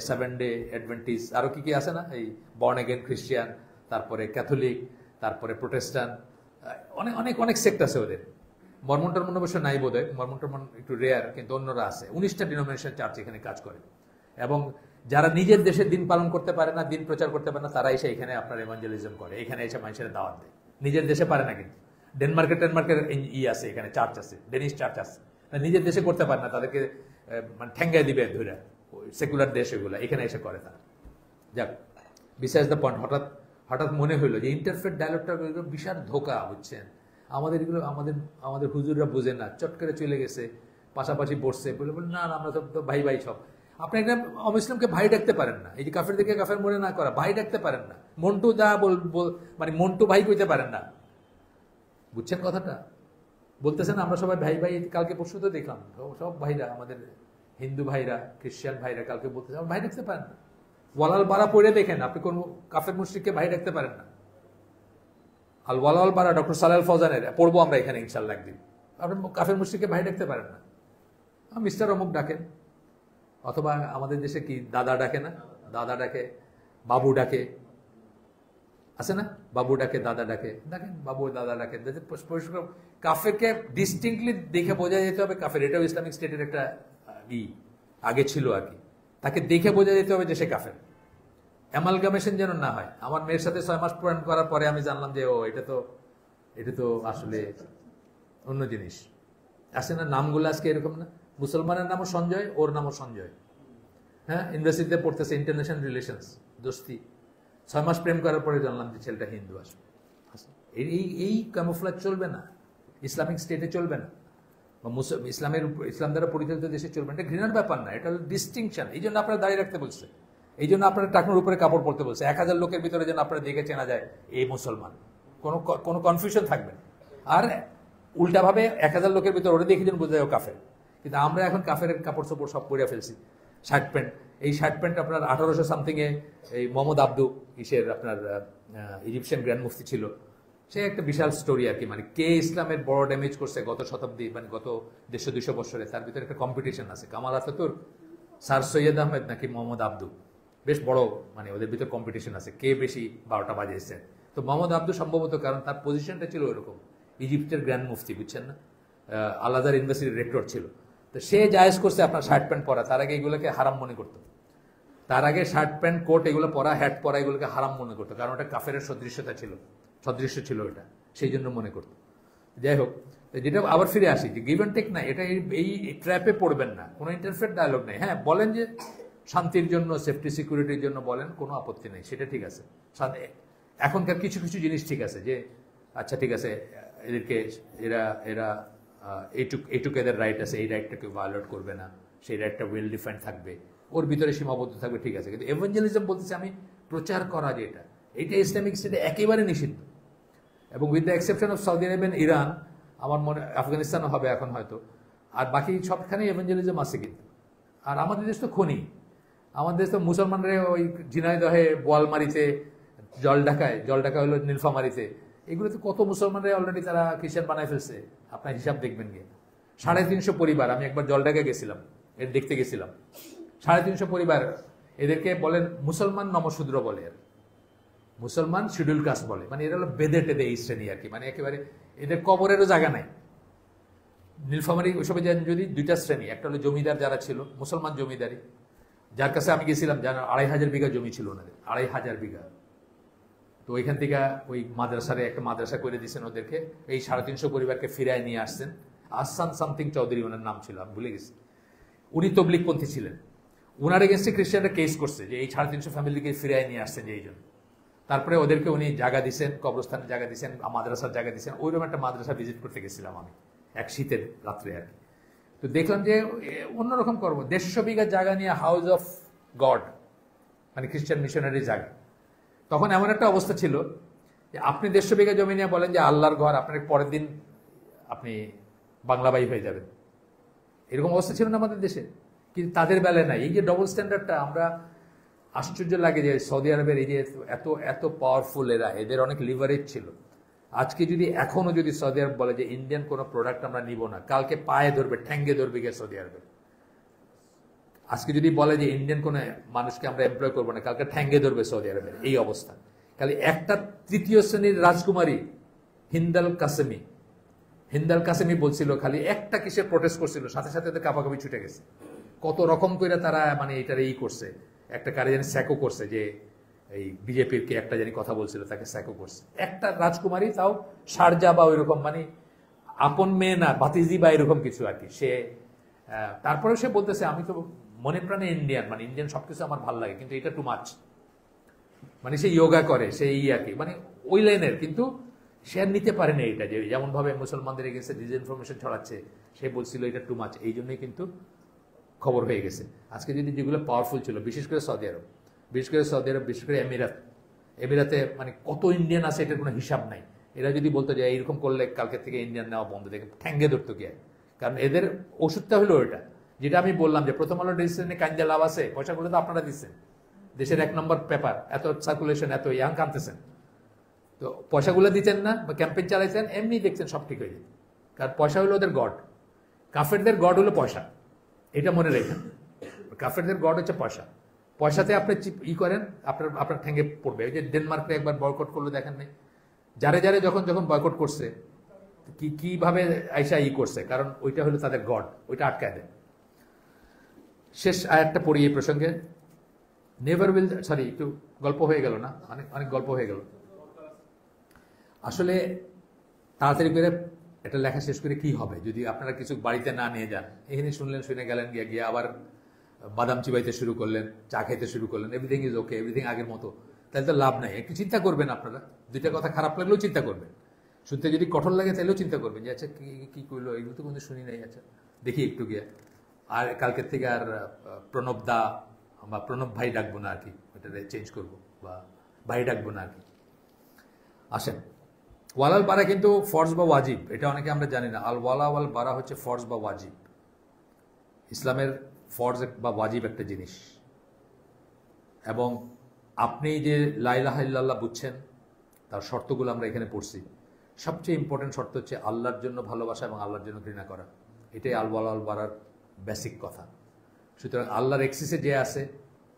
সেভেন ডে অ্যাডভেন্টিস, আরো কি কি আছে না, এই বর্ন এগেন খ্রিস্টিয়ান, তারপরে ক্যাথলিক, তারপরে প্রোটেস্টান্ট, অনেক অনেক অনেক সেক্ট আছে ওদের। মর্মন টর্মন অবশ্য নাই বোধ হয়, মর্মন টর্মন একটু রেয়ার, কিন্তু অন্যরা আছে। 19টা ডিনোমিনেশন চার্চ এখানে কাজ করে, এবং যারা নিজের দেশে দিন পালন করতে পারে না, দিন প্রচার করতে পারে না, তারা এসে এখানে আপনার এভাঞ্জেলিজম করে, এখানে এসে মানুষের দাওয়াত দেয়। নিজের দেশে পারে না, কিন্তু ডেনমার্কের আছে, এখানে চার্চ আছে, ডেনিশ চার্চ আছে, নিজের দেশে করতে পারে না, তাদেরকে মানে ঠেঙ্গায় দিবে ধরে, সেকুলার দেশ এগুলো, এখানে এসে করে তারা। যাক, বিসাইডস দ্য পয়েন্ট, হঠাৎ মনে হইলো যে ইন্টারফেথ ডায়ালগটা বিশাল ধোকা, বুঝছেন, আমাদের এগুলো আমাদের হুজুররা বুঝে না, চট করে চলে গেছে, পাশাপাশি বসছে, বলে না আমরা তো ভাই ভাই সব। আপনি একটা অমুসলিমকে ভাই ডাকতে পারেন না, এই যে কাফের দিকে কাফের মনে না করা, ভাই ডাকতে পারেন না, মন্টু দা মানে মন্টু ভাই কইতে পারেন না, বুঝছেন কথাটা? বলতেছেন আমরা সবাই ভাই ভাই, কালকে পরশু তো দেখলাম সব ভাইরা, আমাদের হিন্দু ভাইরা, খ্রিস্টান ভাইরা কালকে বলতেছে আমরা ভাই ডাকতে পারেন না। ওয়ালাল বারা পড়ে দেখেন, আপনি কোন কাফের মুশরিককে ভাই ডাকতে পারেন না। আল ওয়ালাল বারা ডক্টর সালাল ফৌজানের পড়বো আমরা এখানে ইনশাল্লাহ একদিন। আপনি কাফের মুশরিককে ভাই ডাকতে পারেন না, মিস্টার অমুক ডাকেন, অথবা আমাদের দেশে কি দাদা ডাকে না, দাদা ডাকে, বাবু ডাকে, আছে না, বাবু ডাকে, দাদা ডাকে, দেখেন বাবু দাদা ডাকে। কাফেরকে ডিস্টিংক্টলি দেখে বোঝা যেতে হবে কাফের, এটাও ইসলামিক স্টেটের একটা আগে ছিল আর কি, তাকে দেখে বোঝা যেতে হবে যে সে কাফের। অ্যামালগামেশন যেন না হয়। আমার মেয়ের সাথে 6 মাস পূরণ করার পরে আমি জানলাম যে ও এটা তো আসলে অন্য জিনিস। আসে না নামগুলো আজকে এরকম না, মুসলমানের নামও সঞ্জয়, ওর নামও সঞ্জয়, হ্যাঁ, ইউনিভার্সিটিতে পড়তেছে, ইন্টারন্যাশনাল রিলেশনস, দোস্তি। 6 মাস প্রেম করার পরে জানলাম যে ছেলেটা হিন্দু। আসবে এই ক্যামোফ্লেজ চলবে না, ইসলামিক স্টেটে চলবে না, বা ইসলাম দ্বারা পরিচালিত দেশে চলবে না। এটা ঘৃণার ব্যাপার না, এটা হলো ডিস্টিংশন। এই জন্য আপনারা দাঁড়িয়ে রাখতে বলছে, এই জন্য আপনারা টাকনোর উপরে কাপড় পরতে বলছে। 1000 লোকের ভিতরে যেন আপনারা দেখে চেনা যায় এই মুসলমান, কোনো কনফিউশন থাকবে না। আর উল্টাভাবে 1000 লোকের ভিতরে ওরা দেখে যেন বোঝা যায় ও কাফের। কিন্তু আমরা এখন কাফের কাপড় চোপড় সব পরে ফেলছি, শার্ট প্যান্ট। এই শার্ট প্যান্ট আপনার 1800 সামথিংয়ে এই মোহাম্মদ আব্দু আপনার ইজিপশিয়ান গ্র্যান্ড মুফতি ছিল, সে একটা বিশাল স্টোরি আর কি, মানে কে ইসলামের বড় ড্যামেজ করছে গত শতাব্দী, মানে গত 150-200 বছরে, তার ভিতরে একটা কম্পিটিশন আছে। কামাল আতাতুর্ক, স্যার সৈয়দ আহমেদ নাকি মোহাম্মদ আব্দু, বেশ বড়, মানে ওদের ভিতরে কম্পিটিশন আছে কে বেশি 12টা বাজিয়েছে। তো মোহাম্মদ আব্দু সম্ভবত, কারণ তার পজিশনটা ছিল ওরকম, ইজিপ্টের গ্র্যান্ড মুফতি, বুঝছেন না, আল আজহার ইউনিভার্সিটির রেক্টর ছিল। তো সে জায়েজ করছে আপনার শার্ট প্যান্ট পরা, তার আগে এগুলোকে হারাম মনে করতো। তার আগে শার্ট প্যান্ট কোট এগুলো পরা, হ্যাট পরা, এগুলোকে হারাম মনে করতো, কারণ ওটা কাফের সদৃশ্য ছিল এটা, সেই জন্য মনে করতো। যাই হোক, যেটা আবার ফিরে আসি যে গিভ অ্যান্ড টেক না, এটা এই ট্র্যাপে পড়বেন না, কোনো ইন্টারফেট ডায়ালগ নেই। হ্যাঁ বলেন যে শান্তির জন্য, সেফটি সিকিউরিটির জন্য বলেন, কোনো আপত্তি নেই, সেটা ঠিক আছে। এখনকার কিছু কিছু জিনিস ঠিক আছে, যে আচ্ছা ঠিক আছে, এদেরকে এরা এইটুকু এদের রাইট আছে, এই রাইটটা কেউ ভায়োলেট করবে না, সেই রাইটটা ওয়েল ডিফাইন্ড থাকবে, ওর ভিতরে সীমাবদ্ধ থাকবে, ঠিক আছে। কিন্তু এভাঞ্জেলিজম বলতেছে আমি প্রচার করা, যেটা এটা ইসলামিক স্টেটে একেবারে নিষিদ্ধ। এবং with the exception of Saudi Arab, Iran, আমার মনে আফগানিস্তানও হবে এখন হয়তো, আর বাকি সবখানেই এভাঞ্জেলিজম আছে। কিন্তু আর আমাদের দেশ তো খনি, আমাদের দেশ তো মুসলমানরা ওই ঝিনাইদহে বোয়ালমারিতে জল ঢাকা হলো নীলফামারিতে, এগুলোতে কত মুসলমানরা অলরেডি তারা খ্রিস্টান বানায় ফেলছে, আপনার হিসাব দেখবেন গিয়ে। 350 পরিবার, আমি একবার জলঢাকা গেছিলাম, এর দেখতে গেছিলাম, 350 পরিবার, এদেরকে বলেন মুসলমান নমশূদ্র বলে, আর মুসলমান শিডিউল কাস্ট বলে, মানে এরা হলো বেদে টেদে এই শ্রেণী আর কি, মানে একেবারে এদের কবরেরও জায়গা নাই। নীলফামারী ওইসবে যদি 2টা শ্রেণী, একটা হলো জমিদার যারা ছিল, মুসলমান জমিদারি, যার কাছে আমি গেছিলাম, যার 2500 বিঘা জমি ছিল ওনাদের, 2500 বিঘা। তো ওইখান থেকে ওই একটা মাদ্রাসা করে দিয়েছেন ওদেরকে, এই 350 পরিবারকে ফিরায় নিয়ে আসছেন। আহসান সামথিং চৌধুরী ওনার নাম ছিল, আমি ভুলে গেছি। উনি তবলিগপন্থী ছিলেন, ওনার এগেন্স্টে খ্রিস্টানরা কেস করছে যে এই 350 ফ্যামিলিকে ফিরায় নিয়ে আসছেন যে এই জন্য। তারপরে ওদেরকে উনি জায়গা দিচ্ছেন, কবরস্থানে জায়গা দিচ্ছেন, মাদ্রাসার জায়গা দিচ্ছেন। ওইরকম একটা মাদ্রাসা ভিজিট করতে গেছিলাম আমি এক শীতের রাত্রে আর কি। তো দেখলাম যে অন্যরকম করবো, 150 বিঘা জায়গা নিয়ে হাউস অফ গড, মানে খ্রিস্টান মিশনারি জায়গা। তখন এমন একটা অবস্থা ছিল যে আপনি 150 বিঘা জমি নিয়ে বলেন যে আল্লাহর ঘর, আপনার পরের দিন আপনি বাংলাবাই হয়ে যাবেন, এরকম অবস্থা ছিল না আমাদের দেশে। কিন্তু তাদের বেলায় নাই। এই যে ডবল স্ট্যান্ডার্ডটা, আমরা আশ্চর্য লাগে যে সৌদি আরবের এই যে এত পাওয়ারফুল এরা, এদের অনেক লিভারেজ ছিল। আজকে এখনো যদি সৌদি আরব বলে যে ইন্ডিয়ান কোনো প্রোডাক্ট আমরা নিব না, কালকে পায়ে ধরবে, ঠ্যাঙ্গে ধরবে গিয়ে সৌদি আরবের। আজকে যদি বলে যে ইন্ডিয়ান কোনো মানুষকে আমরা এমপ্লয় করবো না, কালকে ঠ্যাঙ্গে ধরবে সৌদি আরবের। এই অবস্থা। খালি একটা 3য় শ্রেণীর রাজকুমারী হিন্দাল কাসেমি, হিন্দাল কাসেমি বলছিল খালি একটা কিসের প্রোটেস্ট করছিল, সাথে সাথে তো কাপাকাপি ছুটে গেছে। কত রকম করে তারা মানে এটার এই করছে, একটা কারে জানি স্যাকও করছে, যে এই বিজেপির কে একটা জানি কথা বলছিল তাকে স্যাকও করছে, একটা রাজকুমারী, তাও শারজা বা ওইরকম মানে আপন মেয়ে না, বাতিজি বা এরকম কিছু আর কি। সে তারপরে সে বলতেছে আমি তো মনে প্রাণে ইন্ডিয়ান, মানে ইন্ডিয়ান সবকিছু আমার ভালো লাগে, কিন্তু এটা টু মাচ, মানে সে ইয়োগা করে, সে এই আর কি, মানে ওই লাইনের, কিন্তু সে আর নিতে পারে না এটা, যে যেমন ভাবে মুসলমানদের এগেছে ডিসইনফরমেশন ছড়াচ্ছে, সে বলছিল এটা টু মাচ, এই জন্যই কিন্তু খবর হয়ে গেছে। আজকে যদি যেগুলো পাওয়ারফুল ছিল, বিশেষ করে সৌদি আরব, বিশেষ করে এমিরাতে মানে কত ইন্ডিয়ান আছে এটার কোনো হিসাব নাই। এরা যদি বলতো যে এইরকম করলে কালকে থেকে ইন্ডিয়ান নেওয়া বন্ধ, দেখে ঠ্যাঙ্গে ধরতো গিয়ে, কারণ এদের ওষুধটা হলো ওইটা, যেটা আমি বললাম যে প্রথম আলো ডিসিশনে কাঞ্জা লাভ আছে, পয়সাগুলো তো আপনারা দিচ্ছেন, দেশের 1 নম্বর পেপার, এত সার্কুলেশন, এত ইয়াং আনতেছেন, তো পয়সাগুলো দিচ্ছেন না বা ক্যাম্পেইন চালাইছেন, এমনি দেখছেন সব ঠিক হয়ে যেত, কারণ পয়সা হলো ওদের গড, কাফেরদের গড হলো পয়সা, এটা মনে রেখেন, কাফেরদের গড হচ্ছে পয়সা, পয়সাতে আপনি করেন আপনার ঠেঙ্গে পড়বে। ওই যে ডেনমার্কে একবার বয়কট করলো, দেখেন নাই, যারে যারে যখন বয়কট করছে কিভাবে আইসা করছে, কারণ ওইটা হলো তাদের গড, ওইটা আটকায় দেয়। শেষ আয়াতটা পড়ি এই প্রসঙ্গে, নেভার উইল, সরি একটু গল্প হয়ে গেল না, অনেক গল্প হয়ে গেল। আসলে তাড়াতাড়ি করে এটা লেখা শেষ করে কি হবে যদি আপনারা কিছু বাড়িতে না নিয়ে যান, এখানে শুনলেন, শুনে গেলেন, গিয়ে আবার বাদাম চিবাইতে শুরু করলেন, চা খাইতে শুরু করলেন, এভরিথিং ইজ ওকে, এভরিথিং আগের মতো, তাহলে তো লাভ নাই। একটু চিন্তা করবেন, আপনারা দুইটা কথা খারাপ লাগলেও চিন্তা করবেন, শুনতে যদি কঠোর লাগে তাহলেও চিন্তা করবেন যে আচ্ছা কি করলো, এগুলো তো কোনো শুনি নাই, আচ্ছা দেখি একটু গিয়ে। আর কালকের থেকে আর প্রণব দা বা প্রণব ভাই ডাকবো না আর কি, ওটা চেঞ্জ করবো, বা ভাই ডাকবো না আর কি। আসেন, ওয়ালাল বারা কিন্তু ফরজ বা ওয়াজিব, এটা অনেকে আমরা জানি না। আল ওয়ালা ওয়াল বারা হচ্ছে ফরজ বা ওয়াজিব, ইসলামের ফরজ বা ওয়াজিব একটা জিনিস। এবং আপনি যে লা ইলাহা ইল্লাল্লাহ বুঝছেন, তার শর্তগুলো আমরা এখানে পড়ছি। সবচেয়ে ইম্পর্টেন্ট শর্ত হচ্ছে আল্লাহর জন্য ভালোবাসা এবং আল্লাহর জন্য ঘৃণা করা, এটাই আল ওয়ালা আল বারার বেসিক কথা। সুতরাং আল্লাহর এক্সিসে যে আছে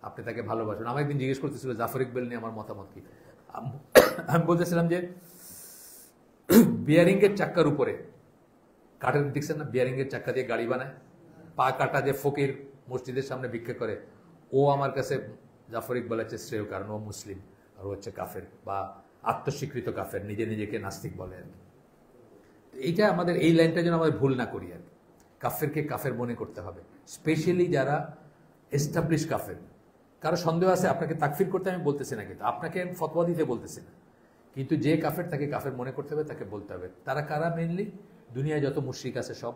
আপনি তাকে ভালোবাসবেন। আমার একদিন জিজ্ঞেস করতেছিল জাফর ইকবাল নিয়ে আমার মতামত কি, আমি বলতেছিলাম যে বিয়ারিংয়ের চাক্কার উপরে কাঠের, দেখছেন না বিয়ারিংয়ের চাক্কা দিয়ে গাড়ি বানায়, পা কাটা যে ফকির মসজিদের সামনে ভিক্ষা করে, ও আমার কাছে জাফর ইকবাল হচ্ছে শ্রেয়, কারণ ও মুসলিম আর ও হচ্ছে কাফের বা আত্মস্বীকৃত কাফের, নিজেকে নাস্তিক বলে আর কি। এইটা আমাদের এই লাইনটা যেন আমাদের ভুল না করি আর কি, কাফেরকে কাফের মনে করতে হবে, স্পেশালি যারা এস্টাবলিশ কাফের। কারো সন্দেহ আছে আপনাকে তাকফির করতে আমি বলতেছি না, কিন্তু আপনাকে ফতোয়া দিতে বলতেছি না, কিন্তু যে কাফের তাকে কাফের মনে করতে হবে, তাকে বলতে হবে। তারা কারা? মেইনলি দুনিয়ায় যত মুশরিক আছে সব,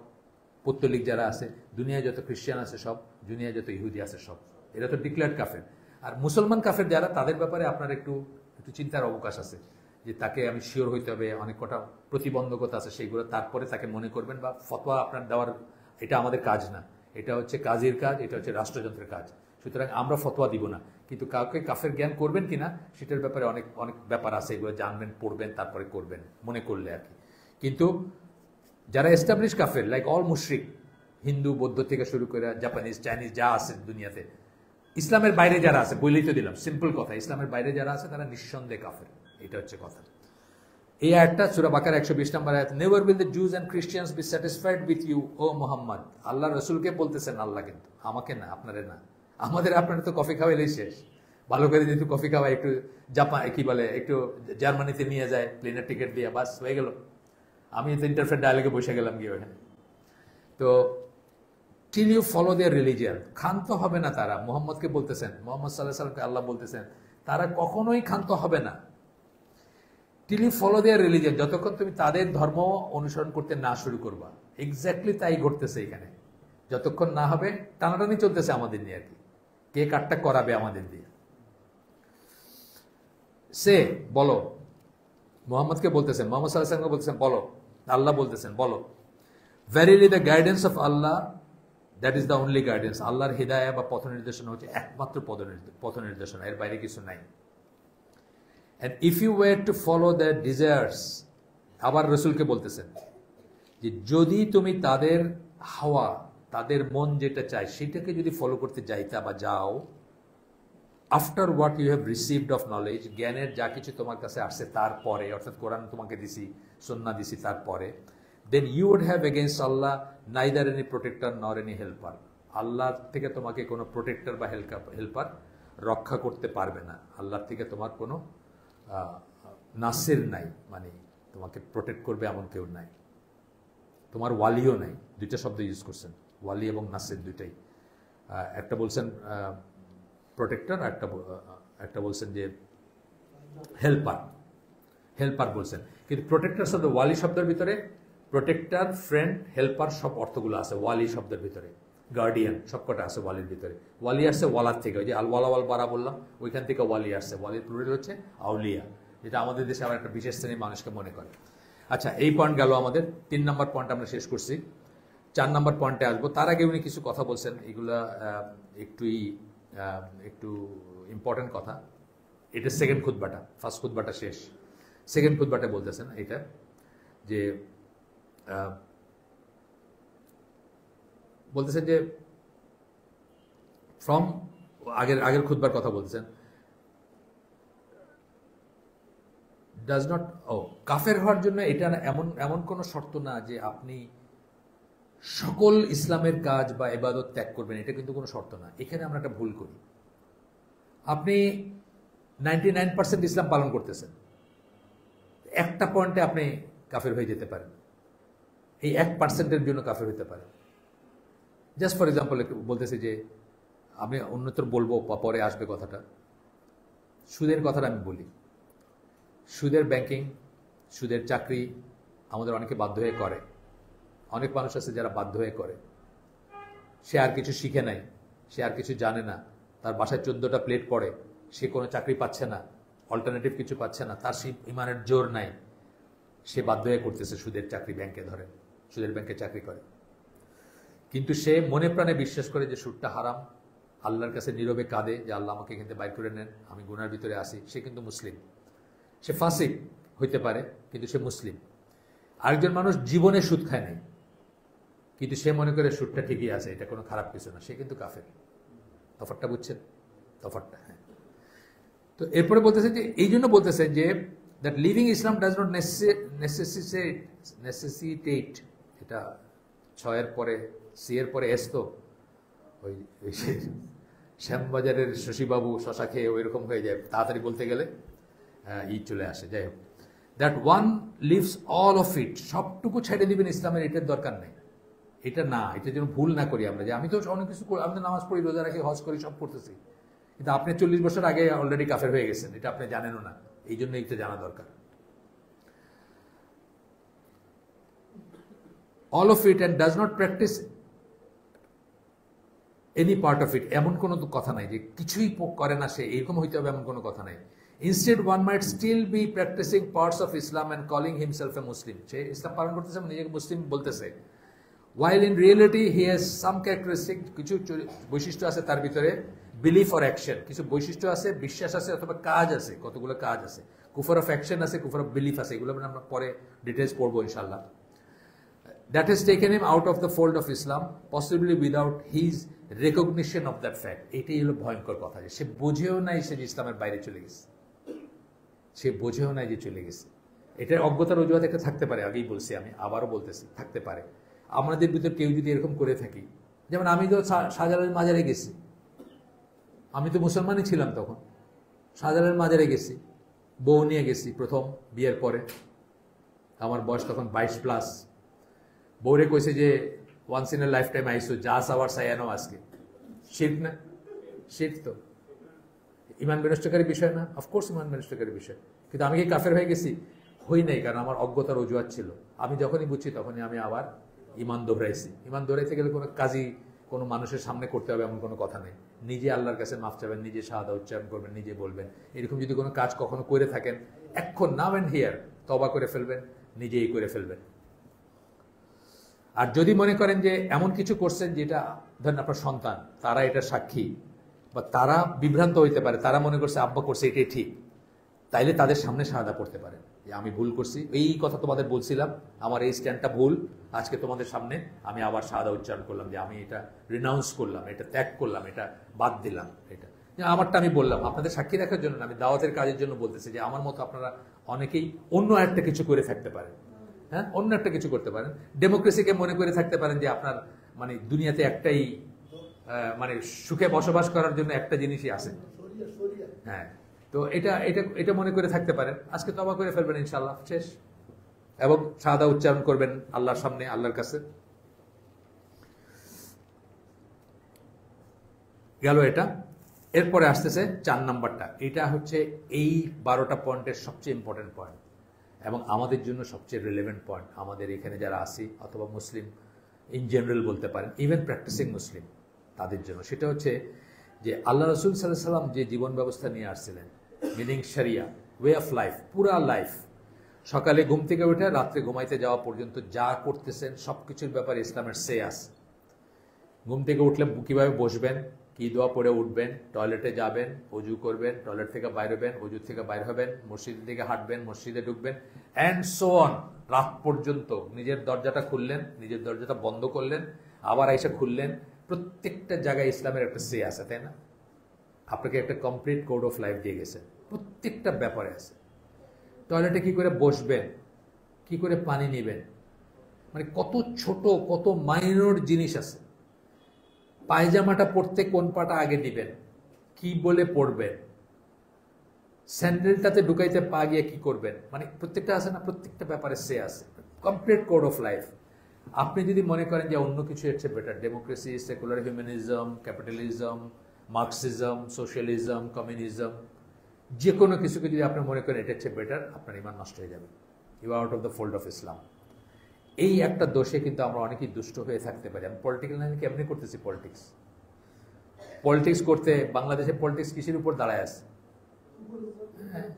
পৌত্তলিক যারা আছে, দুনিয়ায় যত খ্রিস্টান আছে সব, দুনিয়ায় যত ইহুদি আছে সব, এরা তো ডিক্লেয়ার্ড কাফের। আর মুসলমান কাফের যারা, তাদের ব্যাপারে আপনার একটু চিন্তার অবকাশ আছে, যে তাকে আমি শিওর হইতে হবে, অনেক কটা প্রতিবন্ধকতা আছে, সেইগুলো তারপরে তাকে মনে করবেন বা ফতোয়া আপনার দেওয়ার, এটা আমাদের কাজ না, এটা হচ্ছে কাজীর কাজ, এটা হচ্ছে রাষ্ট্রযন্ত্রের কাজ। সুতরাং আমরা ফতোয়া দিব না, কিন্তু কাউকে কাফের জ্ঞান করবেন কিনা সেটার ব্যাপারে অনেক অনেক ব্যাপার আছে, এগুলো জানবেন, পড়বেন, তারপরে করবেন মনে করলে আর কি। কিন্তু যারা এস্টাবলিশ কাফের, লাইক অল মুশরিক, হিন্দু বৌদ্ধ থেকে শুরু করে জাপানিজ চাইনিজ যা আছে দুনিয়াতে, ইসলামের বাইরে যারা আছে, বলেই তো দিলাম সিম্পল কথা, ইসলামের বাইরে যারা আছে তারা নিঃসন্দেহে কাফের, এটা হচ্ছে কথা। এই আয়াতটা সূরা বাকারা 120 নম্বর আয়াত, never will the Jews and Christians be satisfied with you O Muhammad. Allah রসুলকে বলতেছেন আল্লাহ, কিন্তু আমাকে না, আপনারে না। আমাদের আপনারা তো কফি খাওয়াইলেই শেষ, ভালো করে যেহেতু কফি খাওয়াই, একটু জাপান কি বলে, একটু জার্মানিতে নিয়ে যায় প্লেনের টিকিট দিয়ে, বাস হয়ে গেল। আমি তো ইন্টারফেয়ার ডায়ালগে বসে গেলাম গিয়ে ওখানে। তো till you follow their religion, ক্ষান্ত হবে না তারা। মোহাম্মদকে বলতেছেন, মোহাম্মদ সাল্লাহ সাল্লামকে আল্লাহ বলতেছেন, তারা কখনোই ক্ষান্ত হবে না। Till you follow their religion, যতক্ষণ তুমি তাদের ধর্ম অনুসরণ করতে না শুরু করবা। এক্স্যাক্টলি তাই ঘটতেছে এখানে, যতক্ষণ না হবে টানাটানি চলতেছে আমাদের নিয়ে আর কি, কে কাটটা করাবে আমাদের দিয়ে। সে বলো, মোহাম্মদকে বলতেছেন, মোহাম্মদ সাল্লাল্লাহু আলাইহি ওয়াসাল্লামকে বলতেছেন বলো, আল্লাহ বলতেছেন বলো, verily the guidance of Allah, that is the only guidance. আল্লাহর হিদায়া বা পথ নির্দেশনা হচ্ছে একমাত্র পথ নির্দেশনা, এর বাইরে কিছু নাই। And if you were to follow their desires, আবার রসুলকে বলতেছেন যে যদি তুমি তাদের হাওয়া, তাদের মন যেটা চায় সেটাকে যদি ফলো করতে যাইতা বা যাও, after what you have received of knowledge, জ্ঞানের যা কিছু তোমার কাছে আসছে তারপরে, অর্থাৎ কোরআন তোমাকে দিছি, সুন্নাহ দিছি তারপরে, then you would have against Allah neither any protector nor any helper. আল্লাহর থেকে তোমাকে কোনো প্রোটেক্টর বা হেল্পার রক্ষা করতে পারবে না। আল্লাহর থেকে তোমার কোনো নাসির নাই, মানে তোমাকে প্রোটেক্ট করবে এমন কেউ নাই, তোমার ওয়ালিও নাই। দুইটা শব্দ ইউজ করছেন, ওয়ালি এবং নাসির দুইটাই। একটা বলছেন প্রোটেক্টর, একটা বলছেন যে হেল্পার বলছেন। কিন্তু প্রোটেক্টর শব্দ, ওয়ালি শব্দের ভিতরে প্রোটেক্টর, ফ্রেন্ড, হেল্পার সব অর্থগুলো আছে ওয়ালি শব্দের ভিতরে। গার্ডিয়ান সবকটা আছে ওয়ালির ভিতরে। ওয়ালি আসছে ওয়ালার থেকে, ওই যে আল ওয়ালা ওয়াল বারা বললাম, ওইখান থেকে ওয়ালি আসছে। ওয়ালির প্লুরাল হচ্ছে আউলিয়া, যেটা আমাদের দেশে আবার একটা বিশেষ শ্রেণীর মানুষকে মনে করে। আচ্ছা, এই পয়েন্ট গেল আমাদের। 3 নম্বর পয়েন্ট আমরা শেষ করছি। 4 নম্বর পয়েন্টে আসবো। তার আগে উনি কিছু কথা বলছেন, এগুলা একটু ইম্পর্টেন্ট কথা। এটা সেকেন্ড খুতবাটা, ফার্স্ট খুতবাটা শেষ, সেকেন্ড খুতবাটা বলতেছেন এটা যে বলতেছেন যে ফ্রম আগের খুতবার কথা বলতেছেন, ডাজ নট কাফের হওয়ার জন্য এটা এমন কোনো শর্ত না যে আপনি সকল ইসলামের কাজ বা ইবাদত ত্যাগ করবেন, এটা কিন্তু কোনো শর্ত না। এখানে আমরা একটা ভুল করি। আপনি 99% ইসলাম পালন করতেছেন, একটা পয়েন্টে আপনি কাফের হয়ে যেতে পারেন, এই 1%-এর জন্য কাফের হতে পারেন। জাস্ট ফর এক্সাম্পল বলতেছি যে আমি অন্যতর বলবো, পরে আসবে কথাটা, সুদের কথাটা আমি বলি। সুদের ব্যাংকিং, সুদের চাকরি আমাদের অনেকে বাধ্য হয়ে করে। অনেক মানুষ আছে যারা বাধ্য হয়ে করে। সে আর কিছু শিখে নাই, সে আর কিছু জানে না, তার বাসায় 14টা প্লেট পড়ে, সে কোনো চাকরি পাচ্ছে না, অল্টারনেটিভ কিছু পাচ্ছে না, তার সেই ইমানের জোর নাই, সে বাধ্য হয়ে করতেছে সুদের চাকরি, ব্যাংকে ধরে সুদের ব্যাংকে চাকরি করে। কিন্তু সে মনে প্রাণে বিশ্বাস করে যে সুদটা হারাম, আল্লাহর কাছে নীরবে কাঁদে যে আল্লাহ আমাকে এখান থেকে বাইর করে নেন, আমি গুনার ভিতরে আসি। সে কিন্তু মুসলিম, সে ফাসিক হইতে পারে কিন্তু সে মুসলিম। আরেকজন মানুষ জীবনে সুদ খায় নাই, কিন্তু সে মনে করে সুদটা ঠিকই আছে, এটা কোনো খারাপ কিছু না, সে কিন্তু কাফের। তফাৎটা বুঝছেন? তফাৎটা, হ্যাঁ। তো এরপরে বলতেছে যে এই জন্য বলতেছেন যে that leaving Islam does not necessitate, এটা 6-এর পরে সি-এর পরে এস, তো ওই শ্যামবাজারের শশীবাবু শশা খেয়ে ওই রকম হয়ে যায়, তাড়াতাড়ি বলতে গেলে চলে আসে। যাই হোক, that one leaves all of it, সবটুকু ছেড়ে দিবেন ইসলামের, এটার দরকার নেই। এটা না, এটা যেন ভুল না করি আমরা, যে আমি তো অনেক কিছু করি, আমি তো নামাজ পড়ি, রোজা রাখি, হজ করি, সব করতেছি, কিন্তু আপনি 40 বছর আগে অলরেডি কাফের হয়ে গেছেন, এটা আপনি জানেনও না। এই জন্য এটা জানা দরকার। All of it and does not practise any part of it, এমন কোনো কথা নাই যে কিছুই করে না সে, এরকম হইতে হবে এমন কোনো কথা নাই। Instead, one might still be practicing parts of Islam and calling himself a Muslim. সে ইসলাম পালন করতেছে, নিজেকে মুসলিম বলতেছে, while in reality he has some characteristic, কিছু বৈশিষ্ট্য আছে তার ভিতরে, বিলিফ অর অ্যাকশন, কিছু বৈশিষ্ট্য আছে, বিশ্বাস আছে, অথবা কাজ আছে, কতগুলো কাজ আছে, কুফর অফ অ্যাকশন আছে, কুফর অফ বিলিফ আছে, এগুলো আমরা পরে ডিটেলস পড়বো ইনশাল্লাহ। That has taken him out of the fold of Islam, possibly without his recognition of that fact. এটাই হলো ভয়ঙ্কর কথা, যে সে বোঝেও নাই সে ইসলামের বাইরে চলে গেছে, সে বোঝেও নাই যে চলে গেছে। এটার অজ্ঞতার অজুহাত একটা থাকতে পারে, আগেই বলছি, আমি আবারও বলতেছি, থাকতে পারে। আমাদের ভিতর কেউ যদি এরকম করে থাকি, যেমন আমি তো শাহজালালের মাজারে গেছি, আমি তো মুসলমানই ছিলাম তখন, শাহজালালের মাজারে গেছি, বউ নিয়ে গেছি প্রথম বিয়ের পরে, আমার বয়স তখন 22+। বউরে কইছে যে once in a life time আইসো, যা চাওয়ার চাই এনো আজকে। শিরক না? শিরক তো ইমান বিনষ্টকারী বিষয় না? অফকোর্স ইমান বিনষ্টকারী বিষয়। কিন্তু আমি কি কাফের হয়ে গেছি? হই নাই, কারণ আমার অজ্ঞতার অজুহাত ছিল। আমি যখনই বুঝছি তখনই আমি আবার ইমান দোহরাইছি। ইমান দোহরাইতে গেলে কোনো কাজই কোনো মানুষের সামনে করতে হবে এমন কোনো কথা নেই। নিজে আল্লাহর কাছে মাফ চাবেন, নিজে শাহাদা উচ্চারণ করবেন, নিজে বলবেন। এরকম যদি কোনো কাজ কখনো করে থাকেন, এখন নাও অ্যান্ড হিয়ার তওবা করে ফেলবেন, নিজেই করে ফেলবেন। আর যদি মনে করেন যে এমন কিছু করছেন যেটা ধরেন আপনার সন্তান, তারা এটা সাক্ষী, বা তারা বিভ্রান্ত হইতে পারে, তারা মনে করছে আব্বা করছে এটাই ঠিক, তাইলে তাদের সামনে শাহাদা পড়তে পারে যে আমি ভুল করছি, এই কথা তোমাদের বলছিলাম, আমার এই স্ট্যান্ডটা ভুল, আজকে তোমাদের সামনে আমি আবার শাহাদা উচ্চারণ করলাম যে আমি এটা রিনাউন্স করলাম, এটা ত্যাগ করলাম, এটা বাদ দিলাম। এটা আমারটা আমি বললাম, আপনাদের সাক্ষী রাখার জন্য, আমি দাওয়াতের কাজের জন্য বলতেছি যে আমার মতো আপনারা অনেকেই অন্য একটা কিছু করে থাকতে পারেন। হ্যাঁ, অন্য একটা কিছু করতে পারেন। ডেমোক্রেসিকে মনে করে থাকতে পারেন যে আপনার মানে দুনিয়াতে একটাই মানে সুখে বসবাস করার জন্য একটা জিনিসই আছে। হ্যাঁ, তো এটা এটা এটা মনে করে থাকতে পারেন। আজকে তওবা করে ফেলবেন ইনশাআল্লাহ, শেষ। এবং শাহাদা উচ্চারণ করবেন আল্লাহর সামনে, আল্লাহর কাছে। গেল এটা। এরপরে আসতেছে 4 নাম্বারটা। এটা হচ্ছে এই 12টা পয়েন্টের সবচেয়ে ইম্পর্টেন্ট পয়েন্ট এবং আমাদের জন্য সবচেয়ে রিলেভেন্ট পয়েন্ট, আমাদের এখানে যারা আছি অথবা মুসলিম ইন জেনারেল বলতে পারেন, ইভেন প্র্যাকটিসিং মুসলিম তাদের জন্য। সেটা হচ্ছে যে আল্লাহ রসুল সাল্লাল্লাহু আলাইহি সাল্লাম যে জীবন ব্যবস্থা নিয়ে আসছিলেন, মিনিং শরিয়া, ওয়ে অফ লাইফ, পুরা লাইফ, সকালে ঘুম থেকে উঠে রাত্রে ঘুমাইতে যাওয়া পর্যন্ত যা করতেছেন সব কিছুর ব্যাপারে ইসলামের সে আছে। ঘুম থেকে উঠলে কীভাবে বসবেন, কি দোয়া পড়ে উঠবেন, টয়লেটে যাবেন, অজু করবেন, টয়লেট থেকে বাইর হবেন, অজু থেকে বাইর হবেন, মসজিদের দিকে হাঁটবেন, মসজিদে ঢুকবেন, অ্যান্ড সো অন। রাত পর্যন্ত নিজের দরজাটা খুললেন, নিজের দরজাটা বন্ধ করলেন, আবার এসে খুললেন। প্রত্যেকটা জায়গায় ইসলামের একটা সে আছে, তাই না? আপনাকে একটা কমপ্লিট কোড অফ লাইফ দিয়ে গেছে, প্রত্যেকটা ব্যাপারে আছে। টয়লেটে কি করে বসবেন, কি করে পানি নেবেন, মানে কত ছোট কত মাইনর জিনিস আছে। পায়জামাটা পরতে কোন পাটা আগে দিবেন, কি বলে পড়বেন, স্যান্ডেলটাতে ঢুকাইতে পা গিয়ে কি করবেন, মানে প্রত্যেকটা আছে না, প্রত্যেকটা ব্যাপারে সে আছে, কমপ্লিট কোড অফ লাইফ। আপনি যদি মনে করেন যে অন্য কিছু এর চেয়ে better, democracy, secular humanism, capitalism, Marxism, socialism, communism, যে কোনো কিছুকে যদি আপনি মনে করেন এটার চেয়ে বেটার, আপনার ইমান নষ্ট হয়ে যাবে। You are out of the fold of Islam. এই একটা দোষে কিন্তু আমরা অনেকেই দুষ্ট হয়ে থাকতে পারি। আমি পলিটিক্যাল লাইনে কেমনি করতেছি, পলিটিক্স করতে বাংলাদেশে পলিটিক্স কিসের উপর দাঁড়ায় আছে? হ্যাঁ,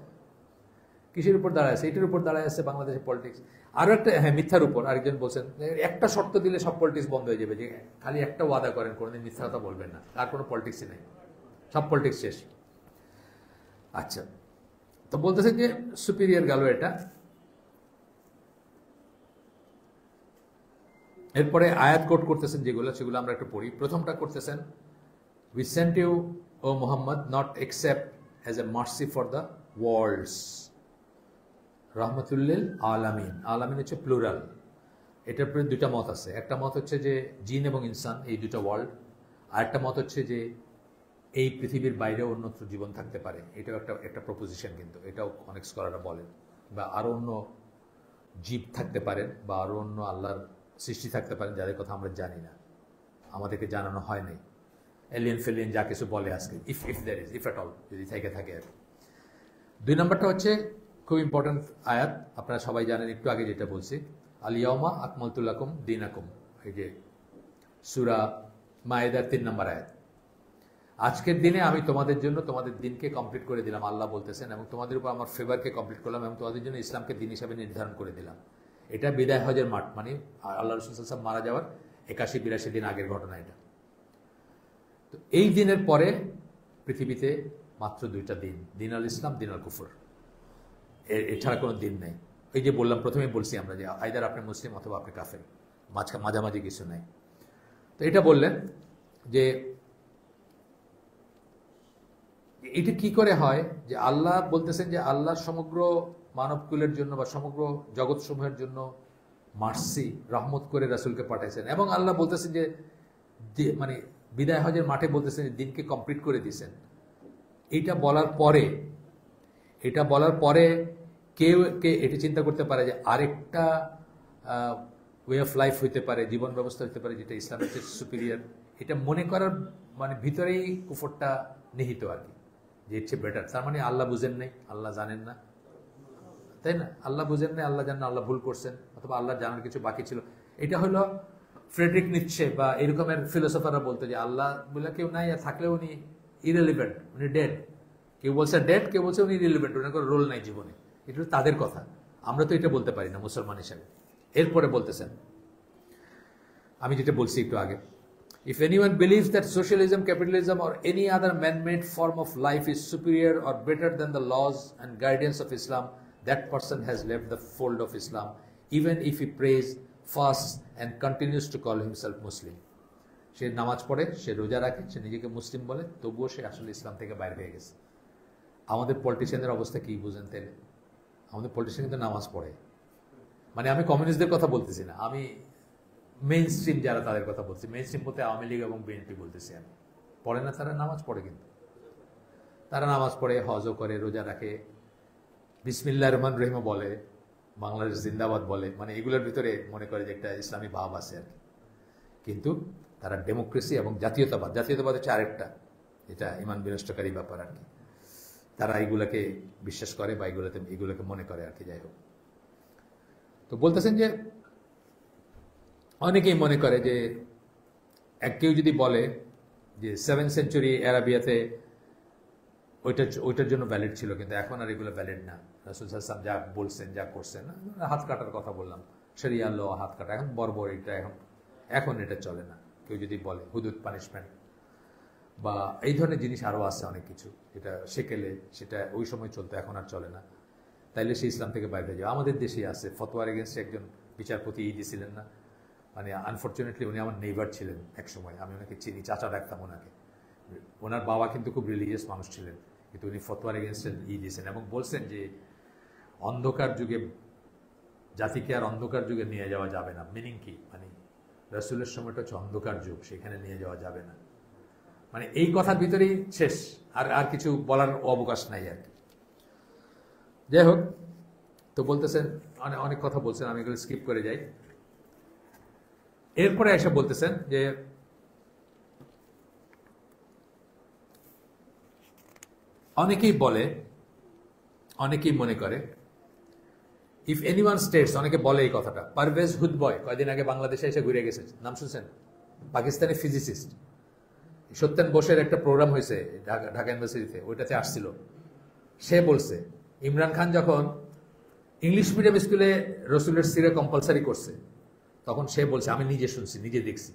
কিসের উপর দাঁড়ায় আছে? এটার উপর দাঁড়ায় আছে বাংলাদেশের পলিটিক্স। আরো একটা, হ্যাঁ, মিথ্যার উপর। আরেকজন বলছেন একটা শর্ত দিলে সব পলিটিক্স বন্ধ হয়ে যাবে, যে খালি একটা ওয়াদা করেন, কোনোদিন মিথ্যা কথা বলবেন না, আর কোনো পলিটিক্সই নেই, সব পলিটিক্স শেষ। আচ্ছা, তো বলতেছেন যে সুপিরিয়র গেল এটা। এরপরে আয়াত কোট করতেছেন যেগুলো, সেগুলো আমরা একটু পড়ি। প্রথমটা করতেছেন, we sent you O Muhammad not except as a mercy for the worlds, রহমতুল্লিল আলামিন। আলামিন হচ্ছে প্লুরাল। এটার পরে দুইটা মত আছে। একটা মত হচ্ছে যে জিন এবং ইনসান, এই দুটো ওয়ার্ল্ড। আর একটা মত হচ্ছে যে এই পৃথিবীর বাইরেও অন্যত্র জীবন থাকতে পারে। এটাও একটা প্রপোজিশন, কিন্তু এটাও অনেক স্কলাররা বলেন। বা আরও অন্য জীব থাকতে পারেন, বা আরও অন্য আল্লাহর সৃষ্টি থাকতে পারেন যাদের কথা আমরা জানি না, আমাদেরকে জানানো হয় নাই। এলিয়েন ফেলিয়েন যা কিছু বলে আজকে, if there is, if at all, যদি থেকে থাকে আর। 2 নম্বরটা হচ্ছে খুব ইম্পর্টেন্ট আয়াত, আপনারা সবাই জানেন, একটু আগে যেটা বলছি, আল ইয়াউমা আকমালতু লাকুম দীনাকুম, এই যে সূরা মায়েদার 3 নম্বর আয়াত। আজকের দিনে আমি তোমাদের জন্য তোমাদের দিনকে কমপ্লিট করে দিলাম, আল্লাহ বলতেছেন, এবং তোমাদের উপর আমার ফেভারকে কমপ্লিট করলাম, এবং তোমাদের জন্য ইসলামকে দিন হিসাবে নির্ধারণ করে দিলাম। এটা বিদায় হজের মাঠ, মানে আল্লাহ রাসূল সাল্লাল্লাহু আলাইহি ওয়াসাল্লাম মারা যাওয়ার 81-82 দিন আগের ঘটনা এটা। তো এই দিনের পরে পৃথিবীতে মাত্র 2টা দিন, দিন আল ইসলাম, দিন আল কুফর, এছাড়া কোনো দিন নেই। এই যে বললাম, প্রথমেই বলছি আমরা যে আইদার আপনি মুসলিম অথবা আপনি কাফের, মাঝামাঝি কিছু নেই। তো এটা বললেন যে এটা কি করে হয়, যে আল্লাহ বলতেছেন যে আল্লাহ সমগ্র মানবকুলের জন্য বা সমগ্র জগৎসমূহের জন্য মার্সি, রহমত করে রাসূলকে পাঠাইছেন, এবং আল্লাহ বলতেছেন যে মানে বিদায় হজের মাঠে বলতেছেন যে দিনকে কমপ্লিট করে দিয়েছেন। এটা বলার পরে কেউ এটা চিন্তা করতে পারে যে আরেকটা ওয়ে অফ লাইফ হইতে পারে, জীবন ব্যবস্থা হইতে পারে যেটা ইসলামের চেয়ে সুপিরিয়র, এটা মনে করার মানে ভিতরেই কুফরটা নিহিত আর কি, যে এর চেয়ে বেটার। তার মানে আল্লাহ বুঝেন নাই, আল্লাহ জানেন না, তাই না? আল্লাহ বুঝেন নাই, আল্লাহ জানেন, আল্লাহ ভুল করছেন, অথবা আল্লাহ জানার কিছু বাকি ছিল। এটা হলো ফ্রেডরিক নিটশে বা এরকমের ফিলোসফাররা বলতো যে আল্লাহ বলে কেউ নাই, আর থাকলেও উনি ইরেলিভেন্ট, উনি ডেড। কেউ বলছে ডেড, কেউ বলছে উনি ইরেলিভেন্ট, ওনার কোনো রোল নাই জীবনে। এটা তাদের কথা, আমরা তো এটা বলতে পারি না মুসলমান হিসাবে। এরপরে বলতেছেন, আমি যেটা বলছি একটু আগে, if anyone believes that socialism, capitalism or any other man-made form of life is superior or better than the laws and guidance of Islam, that person has left the fold of Islam, even if he prays, fasts and continues to call himself Muslim. সে নামাজ পড়ে, সে রোজা রাখে, সে নিজেকে মুসলিম বলে, তবুও সে আসলে ইসলাম থেকে বাইরে হয়ে গেছে। আমাদের পলিটিশিয়ানদের অবস্থা কি বুঝেন তাহলে? আমাদের পলিটিশিয়ান কিন্তু নামাজ পড়ে, মানে আমি কমিউনিস্টদের কথা বলতেছি না, আমি মেইন স্ট্রিম যারা তাদের কথা বলছি। মেইন স্ট্রিম বলতে আওয়ামী লীগ এবং বিএনপি বলতেছি আমি। পড়ে না তারা? নামাজ পড়ে, কিন্তু তারা নামাজ পড়ে, হজও করে, রোজা রাখে, বিসমিল্লাহির রহমানির রহিম বলে, বাংলাদেশ জিন্দাবাদ বলে, মানে এগুলোর ভিতরে মনে করে যে একটা ইসলামী ভাব আছে আর কি। কিন্তু তারা ডেমোক্রেসি এবং জাতীয়তাবাদ, জাতীয়তাবাদ হচ্ছে আরেকটা, এটা ইমান বিনষ্টকারী ব্যাপার আর কি। তারা এগুলাকে বিশ্বাস করে বা এগুলোকে মনে করে আর কি। যাই হোক, তো বলতেছেন যে অনেকেই মনে করে যে কেউ যদি বলে যে 7th সেঞ্চুরি অ্যারাবিয়াতে ওইটার জন্য ভ্যালিড ছিল, কিন্তু এখন আর এগুলো ভ্যালিড না। রাসূল সাল্লাল্লাহু আলাইহি ওয়াসাল্লাম যা বলছেন, যা করছেন, হাত কাটার কথা বললাম, শরিয়া ল হাত কাটা, এখন বর্বর, এটা এখন এটা চলে না। কেউ যদি বলে হুদুদ পানিশমেন্ট বা এই ধরনের জিনিস আরও আছে অনেক কিছু, এটা সেকেলে, সেটা ওই সময় চলতো, এখন আর চলে না, তাইলে সে ইসলাম থেকে বাইরে যাবে। আমাদের দেশেই আছে ফতোয়ার এগেনস্টে একজন বিচারপতি দিয়েছিলেন না, মানে আনফর্চুনেটলি উনি আমার নেইবার ছিলেন এক সময়, আমি ওনাকে চিনি, চাচা ডাকতাম ওনাকে। ওনার বাবা কিন্তু খুব রিলিজিয়াস মানুষ ছিলেন, কিন্তু উনি ফতোয়ার এগেনস্টে দিয়েছেন এবং বলছেন যে অন্ধকার যুগে জাতিকে আর অন্ধকার যুগে নিয়ে যাওয়া যাবে না। মিনিং কি? মানে রাসূলের সময়টা হচ্ছে অন্ধকার যুগ, সেখানে নিয়ে যাওয়া যাবে না, মানে এই কথার ভিতরেই শেষ, আর কিছু বলার অবকাশ নাই আর কি। যাই হোক, তো বলতেছেন অনেক কথা বলছেন, আমি এগুলো স্কিপ করে যাই। এরপরে এসে বলতেছেন যে অনেকেই বলে, অনেকেই মনে করে, ইফ এনিওয়ান স্টেটস, অনেকে বলে এই কথাটা, পারভেজ হুদবয় কয়েকদিন আগে বাংলাদেশে এসে ঘুরে গেছে, নাম শুনছেন? পাকিস্তানি ফিজিসিস্ট, সত্যেন বোসের একটা প্রোগ্রাম হয়েছে ঢাকা ইউনিভার্সিটিতে, ওইটাতে আসছিল। সে বলছে ইমরান খান যখন ইংলিশ মিডিয়াম স্কুলে রসুলের সিরা কম্পালসারি করছে, তখন সে বলছে, আমি নিজে শুনছি, নিজে দেখছি,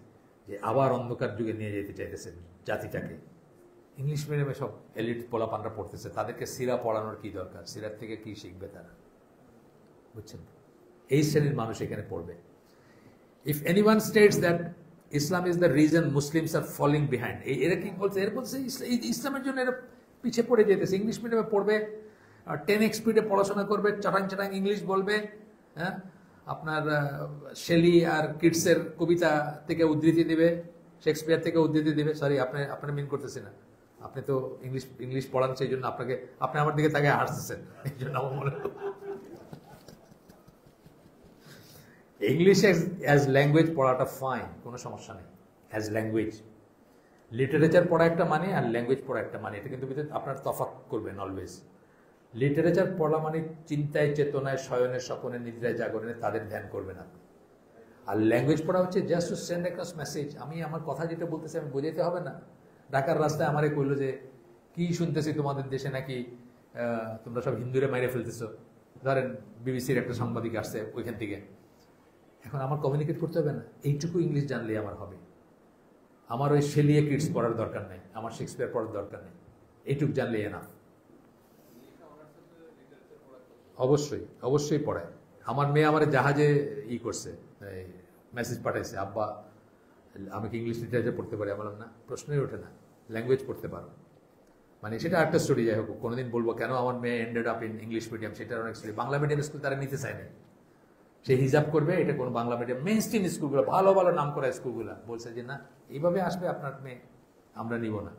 যে আবার অন্ধকার যুগে নিয়ে যেতে চাইতেছেন জাতিটাকে। ইংলিশ মিডিয়ামে সব এলিট পোলাপানরা পড়তেছে, তাদেরকে সিরা পড়ানোর কি দরকার? সিরার থেকে কি শিখবে তারা? বুঝছেন? এই শ্রেণীর মানুষ এখানে পড়বে। If anyone states that Islam is the reason Muslims are falling behind, এরা কি বলছে? এরা বলছে ইসলামের জন্য এরা পিছিয়ে পড়ে যেতেছে। ইংলিশ মিডিয়ামে পড়বে, 10x স্পিডে পড়াশোনা করবে, চাটাং চাটাং ইংলিশ বলবে, হ্যাঁ, আপনার শেলি আর কিটসের কবিতা থেকে উদ্ধৃতি দিবে, শেক্সপিয়ার থেকে উদ্ধৃতি দিবে। সরি, আপনি মিন করতেছি না, আপনি তো ইংলিশ পড়ান, সেই জন্য আপনি আমার দিকে তাকে হাসতেছেন, এই জন্য আমার মনে হলো ইংলিশ অ্যাজ ল্যাঙ্গুয়েজ পড়াটা ফাইন, কোনো সমস্যা নেই, অ্যাজ ল্যাঙ্গুয়েজ। লিটারেচার পড়া একটা মানে আর ল্যাঙ্গুয়েজ পড়া একটা মানে, এটা কিন্তু আপনার তফাৎ করবেন অলওয়েজ। লিটারেচার পড়া মানে চিন্তায়, চেতনায়, শয়নে, স্বপনে, নিদ্রায়, জাগরণে তাদের ধ্যান করবেন আপনি। আর ল্যাঙ্গুয়েজ পড়া হচ্ছে just to send across message. আমি আমার কথা যেটা বলতেছি আমি বোঝাইতে হবে না। ঢাকার রাস্তায় আমারে কইলো যে কি শুনতেছি তোমাদের দেশে নাকি তোমরা সব হিন্দুরে মাইরে ফেলতেছো, ধরেন বিবিসির একটা সাংবাদিক আসছে ওইখান থেকে। এখন আমার কমিউনিকেট করতে হবে না, এইটুকু ইংলিশ জানলেই আমার হবে। আমার ওই শেলিয়ে কিডস পড়ার দরকার নেই, আমার শেক্সপিয়ার পড়ার দরকার নেই, এইটুকু জানলেই এনাফ। অবশ্যই অবশ্যই পড়ায়। আমার মেয়ে আমার জাহাজে করছে, মেসেজ পাঠাইছে, আব্বা আমি কি ইংলিশ লিটারেচার পড়তে পারি? বললাম না, প্রশ্নই ওঠে না, ল্যাঙ্গুয়েজ পড়তে পারো। মানে সেটা একটা স্টোরি। যাই হোক, কোনোদিন বলবো কেন আমার মেয়ে ended up in English medium, সেটার অনেক স্টোরি। বাংলা মিডিয়াম স্কুল তারা নিতে চায়নি, সে হিজাব করবে, এটা কোনো বাংলা মিডিয়াম মেইন স্ট্রিম স্কুলগুলো, ভালো ভালো নাম করা স্কুলগুলো বলছে যে না, এইভাবে আসবে আপনার মেয়ে, আমরা নিব না।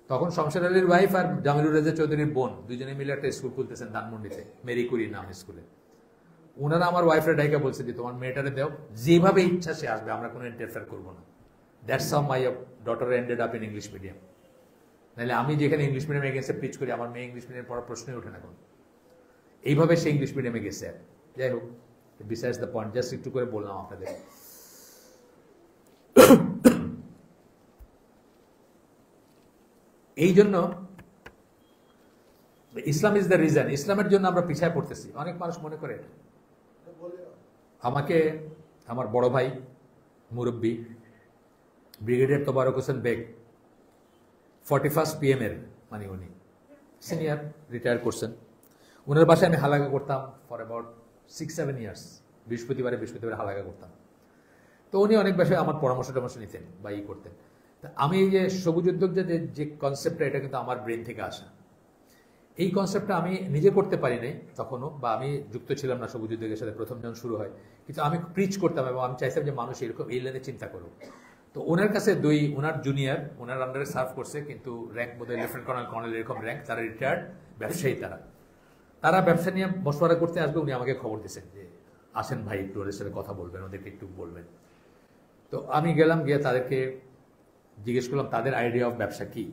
তখন শমশের আলীর ওয়াইফ আর জামিলুর রেজা চৌধুরীর বোন দুজনে মিলে একটা স্কুল খুলতেছেন ধানমন্ডিতে, মেরি কুরি নাম স্কুলে। ওনারা আমার ওয়াইফের ডাইকা বলছে যে তোমার মেয়েটারে দেও, যেভাবে ইচ্ছা সে আসবে, আমরা কোনো ইন্টারফেয়ার করবো না। That's how my daughter ended up in English medium. নাহলে আমি যেখানে ইংলিশ মিডিয়ামে গেছে পিচ করি, আমার মেয়ে ইংলিশ মিডিয়াম পড়ার প্রশ্নই ওঠে না এখন। এইভাবে সে ইংলিশ মিডিয়ামে গেছে। যাই হোক, বিসাইডস দ্য পয়েন্ট, জাস্ট একটু করে বললাম আপনাদের। এই জন্য ইসলাম ইজ দ্য রিজন, ইসলামের জন্য আমরা পিছায় পড়তেছি। অনেক মানুষ মনে করে এটা। আমাকে আমার বড় ভাই মুরব্বী ব্রিগেডিয়ার তোবারক হোসেন বেগ, 41st PM এর, মানে উনি সিনিয়র, রিটায়ার করছেন। ওনার বাসায় আমি হালাকা করতাম ফর অ্যাবাউট 6-7 ইয়ার্স। বৃহস্পতিবারে হালাকা করতাম। তো উনি অনেক বিষয়ে আমার পরামর্শ নিতেন বা করতেন। তা আমি এই যে সবুজ উদ্যোগ যে কনসেপ্টটা, এটা কিন্তু আমার ব্রেন থেকে আসা। এই কনসেপ্টটা আমি নিজে করতে পারি নাই তখনও, বা আমি যুক্ত ছিলাম না সবুজ উদ্যোগের সাথে প্রথম যখন শুরু হয়, কিন্তু আমি প্রিচ করতাম এবং আমি চাইতাম যে মানুষ এরকম এই লাইনে চিন্তা করুক। তো ওনার কাছে ওনার জুনিয়র ওনার আন্ডারে সার্ভ করছে, কিন্তু র্যাঙ্ক বোধহয় লেফটেন্যান্ট কর্নেল এরকম র্যাঙ্ক, তারা রিটায়ার্ড ব্যবসায়ী, তারা ব্যবসা নিয়ে মশওয়ারা করতে আসবে। উনি আমাকে খবর দিয়েছেন যে আসেন ভাই, একটু ওদের সাথে কথা বলবেন, ওদেরকে একটু বলবেন। তো আমি গেলাম, গিয়ে তাদেরকে জিজ্ঞেস করলাম তাদের আইডিয়া অফ ব্যবসা কি।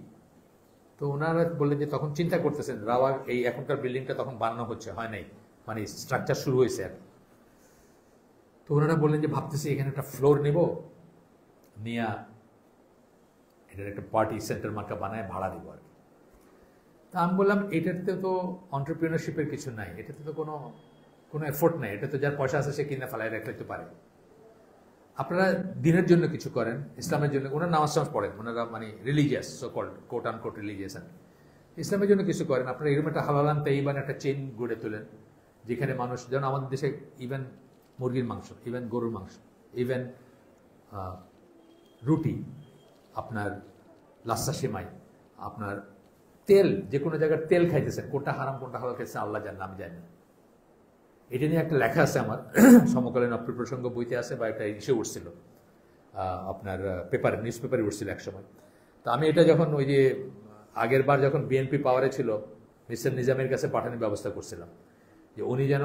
তো ওনারা বললেন যে তখন চিন্তা করতেছেন, রাওয়া এই এখনকার বিল্ডিংটা তখন বানানো হচ্ছে, হয় নাই, মানে স্ট্রাকচার শুরু হয়েছে আর। তো ওনারা বললেন যে ভাবতেছি এখানে একটা ফ্লোর নেব, নিয়ে এটার একটা পার্টি সেন্টার মার্কা বানায় ভাড়া দিব আর কি। তা আমি বললাম এটাতে তো অন্টারপ্রিনারশিপের কিছু নাই, এটাতে তো কোনো এফোর্ট নাই, এটা তো যার পয়সা আছে সে কিনে ফেলায় রাখতে পারে। আপনারা দিনের জন্য কিছু করেন, ইসলামের জন্য, ওনার নামাজ টামাজ পড়েন, ওনারা মানে রিলিজিয়াস, সো কল্ড কোট আন কোট রিলিজিয়াস, ইসলামের জন্য কিছু করেন। আপনারা এরকম একটা হালালান তাইবান একটা চেইন গড়ে তোলেন, যেখানে মানুষ, যেমন আমাদের দেশে ইভেন মুরগির মাংস, ইভেন গরুর মাংস, ইভেন রুটি, আপনার লাচ্ছা সেমাই, আপনার তেল, যে কোনো জায়গার তেল খাইতেছেন, কোনটা হারাম কোনটা হালাল খাইতেছেন আল্লাহ জানেন, আমি জানি না। এটা নিয়ে একটা লেখা আছে আমার সমকালীন অপ্রসঙ্গ বইতে আছে, বা একটা ইসে উঠছিল আপনার পেপারে, নিউজ পেপারে উঠছিল এক সময়। তো আমি এটা যখন ওই যে আগের বার যখন বিএনপি পাওয়ারে ছিল, মিস্টার নিজামের কাছে পাঠানোর ব্যবস্থা করছিলাম যে উনি যেন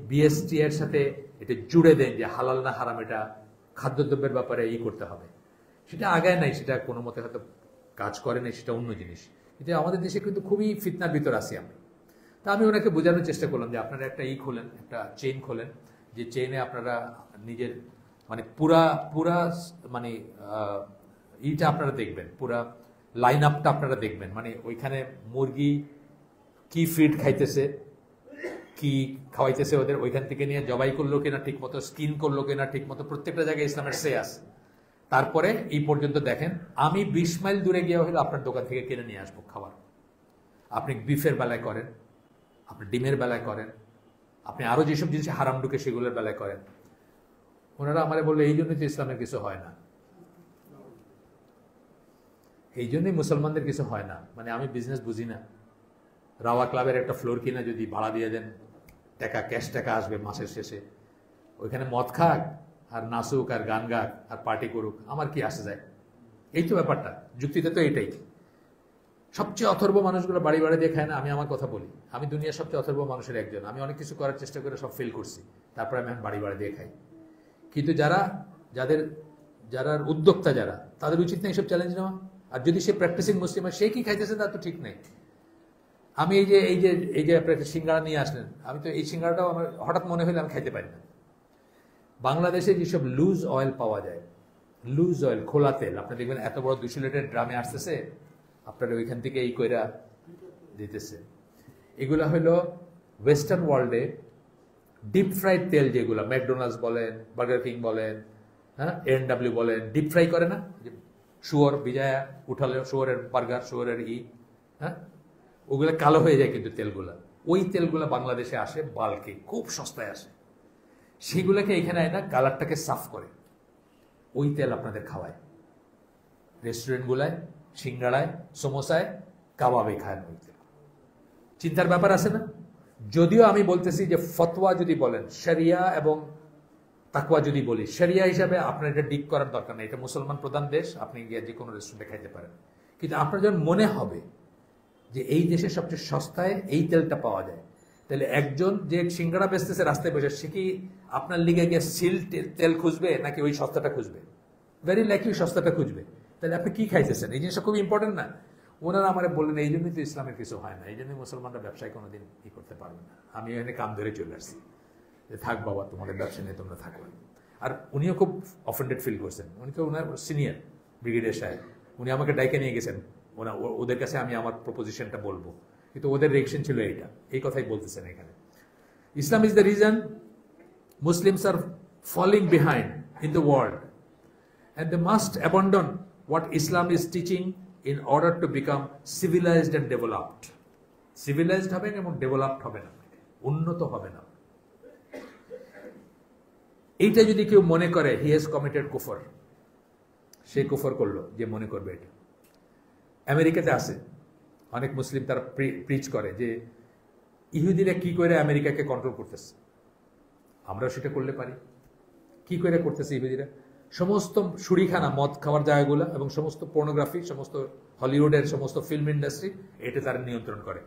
বিএসটি এর সাথে এটা জুড়ে দেন যে হালাল না হারাম, এটা খাদ্যদ্রব্যের ব্যাপারে করতে হবে। সেটা আগায় নাই, সেটা কোনো মতে হয়তো কাজ করে নাই, সেটা অন্য জিনিস। কিন্তু আমাদের দেশে কিন্তু খুবই ফিতনার ভিতর আছি আমরা। তা আমি ওনাকে বোঝানোর চেষ্টা করলাম যে আপনারা একটা খোলেন, একটা চেইন খোলেন, যে চেইনে আপনারা নিজের মানে পুরা মানে ইটা আপনারা দেখবেন, পুরা লাইন আপটা আপনারা দেখবেন, মানে ওইখানে মুরগি কি ফিড খাইতেছে, কি খাওয়াইতেছে ওদের, ওইখান থেকে নিয়ে জবাই করলো কিনা ঠিক মতো, স্কিন করলো কিনা ঠিক মতো, প্রত্যেকটা জায়গায় ইসলামের সে আছে। তারপরে এই পর্যন্ত দেখেন, আমি 20 মাইল দূরে গিয়ে হলে আপনার দোকান থেকে কিনে নিয়ে আসবো খাবার। আপনি বিফের বেলায় করেন, আপনি ডিমের বেলায় করেন, আপনি আরো যেসব জিনিস হারাম ঢুকে সেগুলোর বেলায় করেন। ওনারা আমারে বললো এই জন্যই তো ইসলামের কিছু হয় না, এই জন্যই মুসলমানদের কিছু হয় না। মানে আমি বিজনেস বুঝি না, রাওয়া ক্লাবের একটা ফ্লোর কিনা যদি ভাড়া দিয়ে দেন, টাকা ক্যাশ টাকা আসবে মাসের শেষে, ওইখানে মদ খাক আর নাচুক আর গান গাক আর পার্টি করুক, আমার কি আসে যায়? এই তো ব্যাপারটা, যুক্তিতে তো এটাই। সবচেয়ে অথর্ব মানুষগুলো বাড়ি বাড়ি দিয়ে খায় না। আমি আমার কথা বলি, আমি দুনিয়ার সবচেয়ে অথর্ব মানুষের একজন। আমি অনেক কিছু করার চেষ্টা করে সব ফেল করছি, তারপরে আমি এখন বাড়ি বাড়ি দিয়ে খাই। কিন্তু যারা উদ্যোক্তা, তাদের উচিত নেই এইসব চ্যালেঞ্জ নেওয়া। আর যদি সে প্র্যাকটিসিং মুসলিম হয়, সে কি খাইতেছে তার তো ঠিক নেই। আমি এই যে আপনি একটা সিঙ্গাড়া নিয়ে আসলেন, আমি তো এই সিঙ্গাড়াটাও আমার হঠাৎ মনে হলে আমি খাইতে পারি না। বাংলাদেশে যেসব লুজ অয়েল পাওয়া যায়, লুজ অয়েল, খোলা তেল, আপনি দেখবেন এত বড় 200 লিটার ড্রামে আসতেছে, আপনারা ওইখান থেকে এই কইরা দিতেছে। এগুলা হলো ওয়েস্টার্ন ওয়ার্ল্ডে ডিপ ফ্রাইড তেল, যেগুলো ম্যাকডোনাল্ডস বলেন, বার্গার কিং বলেন, হ্যাঁ, A&W বলেন, ডিপ ফ্রাই করে না, শুয়োর বিজায়া উঠালে শুয়োরের বার্গার, শুয়োরের হ্যাঁ, ওগুলো কালো হয়ে যায় কিন্তু তেলগুলা। ওই তেলগুলা বাংলাদেশে আসে বাল্কে, খুব সস্তায় আসে। সেগুলোকে এখানে আয় না, কালারটাকে সাফ করে ওই তেল আপনাদের খাওয়ায় রেস্টুরেন্টগুলায়, সিঙ্গাড়ায়, সমোসায়, কাবাবে খায় ওই তেল। চিন্তার ব্যাপার আছে না? যদিও আমি বলতেছি যে ফতোয়া যদি বলেন, শরিয়া এবং তাকওয়া যদি বলি, শরিয়া হিসাবে আপনার এটা ডিক করার দরকার নেই, এটা মুসলমান প্রধান দেশ, আপনি গিয়ে যে কোনো রেস্টুরেন্টে খাইতে পারেন। কিন্তু আপনার যখন মনে হবে যে এই দেশে সবচেয়ে সস্তায় এই তেলটা পাওয়া যায়, তাহলে একজন যে সিঙ্গাড়া বেচতেছে রাস্তায় বসে, সে কি আপনার লিগে গিয়ে সিল তেল খুঁজবে নাকি ওই সস্তাটা খুঁজবে? ভেরি লাইকলি সস্তাটা খুঁজবে। তাহলে আপনি কি খাইতেছেন? এই জিনিসটা খুব ইম্পর্টেন্ট না? ওনারা আমার বললেন এই জন্যই তো ইসলামের কিছু হয় না, এই জন্যই মুসলমানরা ব্যবসায় কোনোদিন করতে পারবে না। আমি এখানে কাম ধরে চলে আসছি যে থাক বাবা, তোমাদের ব্যবসা নিয়ে তোমরা থাকো। আর উনিও খুব অফেন্ডেড ফিল করছেন। উনি তো ওনার সিনিয়র ব্রিগেডিয়ার সাহেব, উনি আমাকে ডাইকে নিয়ে গেছেন, ওদের কাছে আমি আমার প্রপোজিশনটা বলবো, কিন্তু ওদের রিয়েকশন ছিল এইটা, এই কথাই বলতেছেন এখানে। Islam is the reason Muslims are falling behind in the world and they must abandon what Islam is teaching in order to become civilized and developed. Civilized হবে এবং ডেভেলপড হবে না, উন্নত হবে না। এইটা যদি কেউ মনে করে he has committed কুফর, সে কুফর করলো যে মনে করবে এটা। আমেরিকাতে আছে অনেক মুসলিম তারা প্রিচ করে যে ইহুদিরা কি করে আমেরিকাকে কন্ট্রোল করতেছে, আমরা সেটা করলে পারি। কি করে করতেছে ইহুদিরা? সমস্ত শুরিখানা, মদ খাওয়ার জায়গাগুলো এবং সমস্ত পর্নোগ্রাফি, সমস্ত হলিউডের সমস্ত ফিল্ম ইন্ডাস্ট্রি, এটা তারা নিয়ন্ত্রণ করে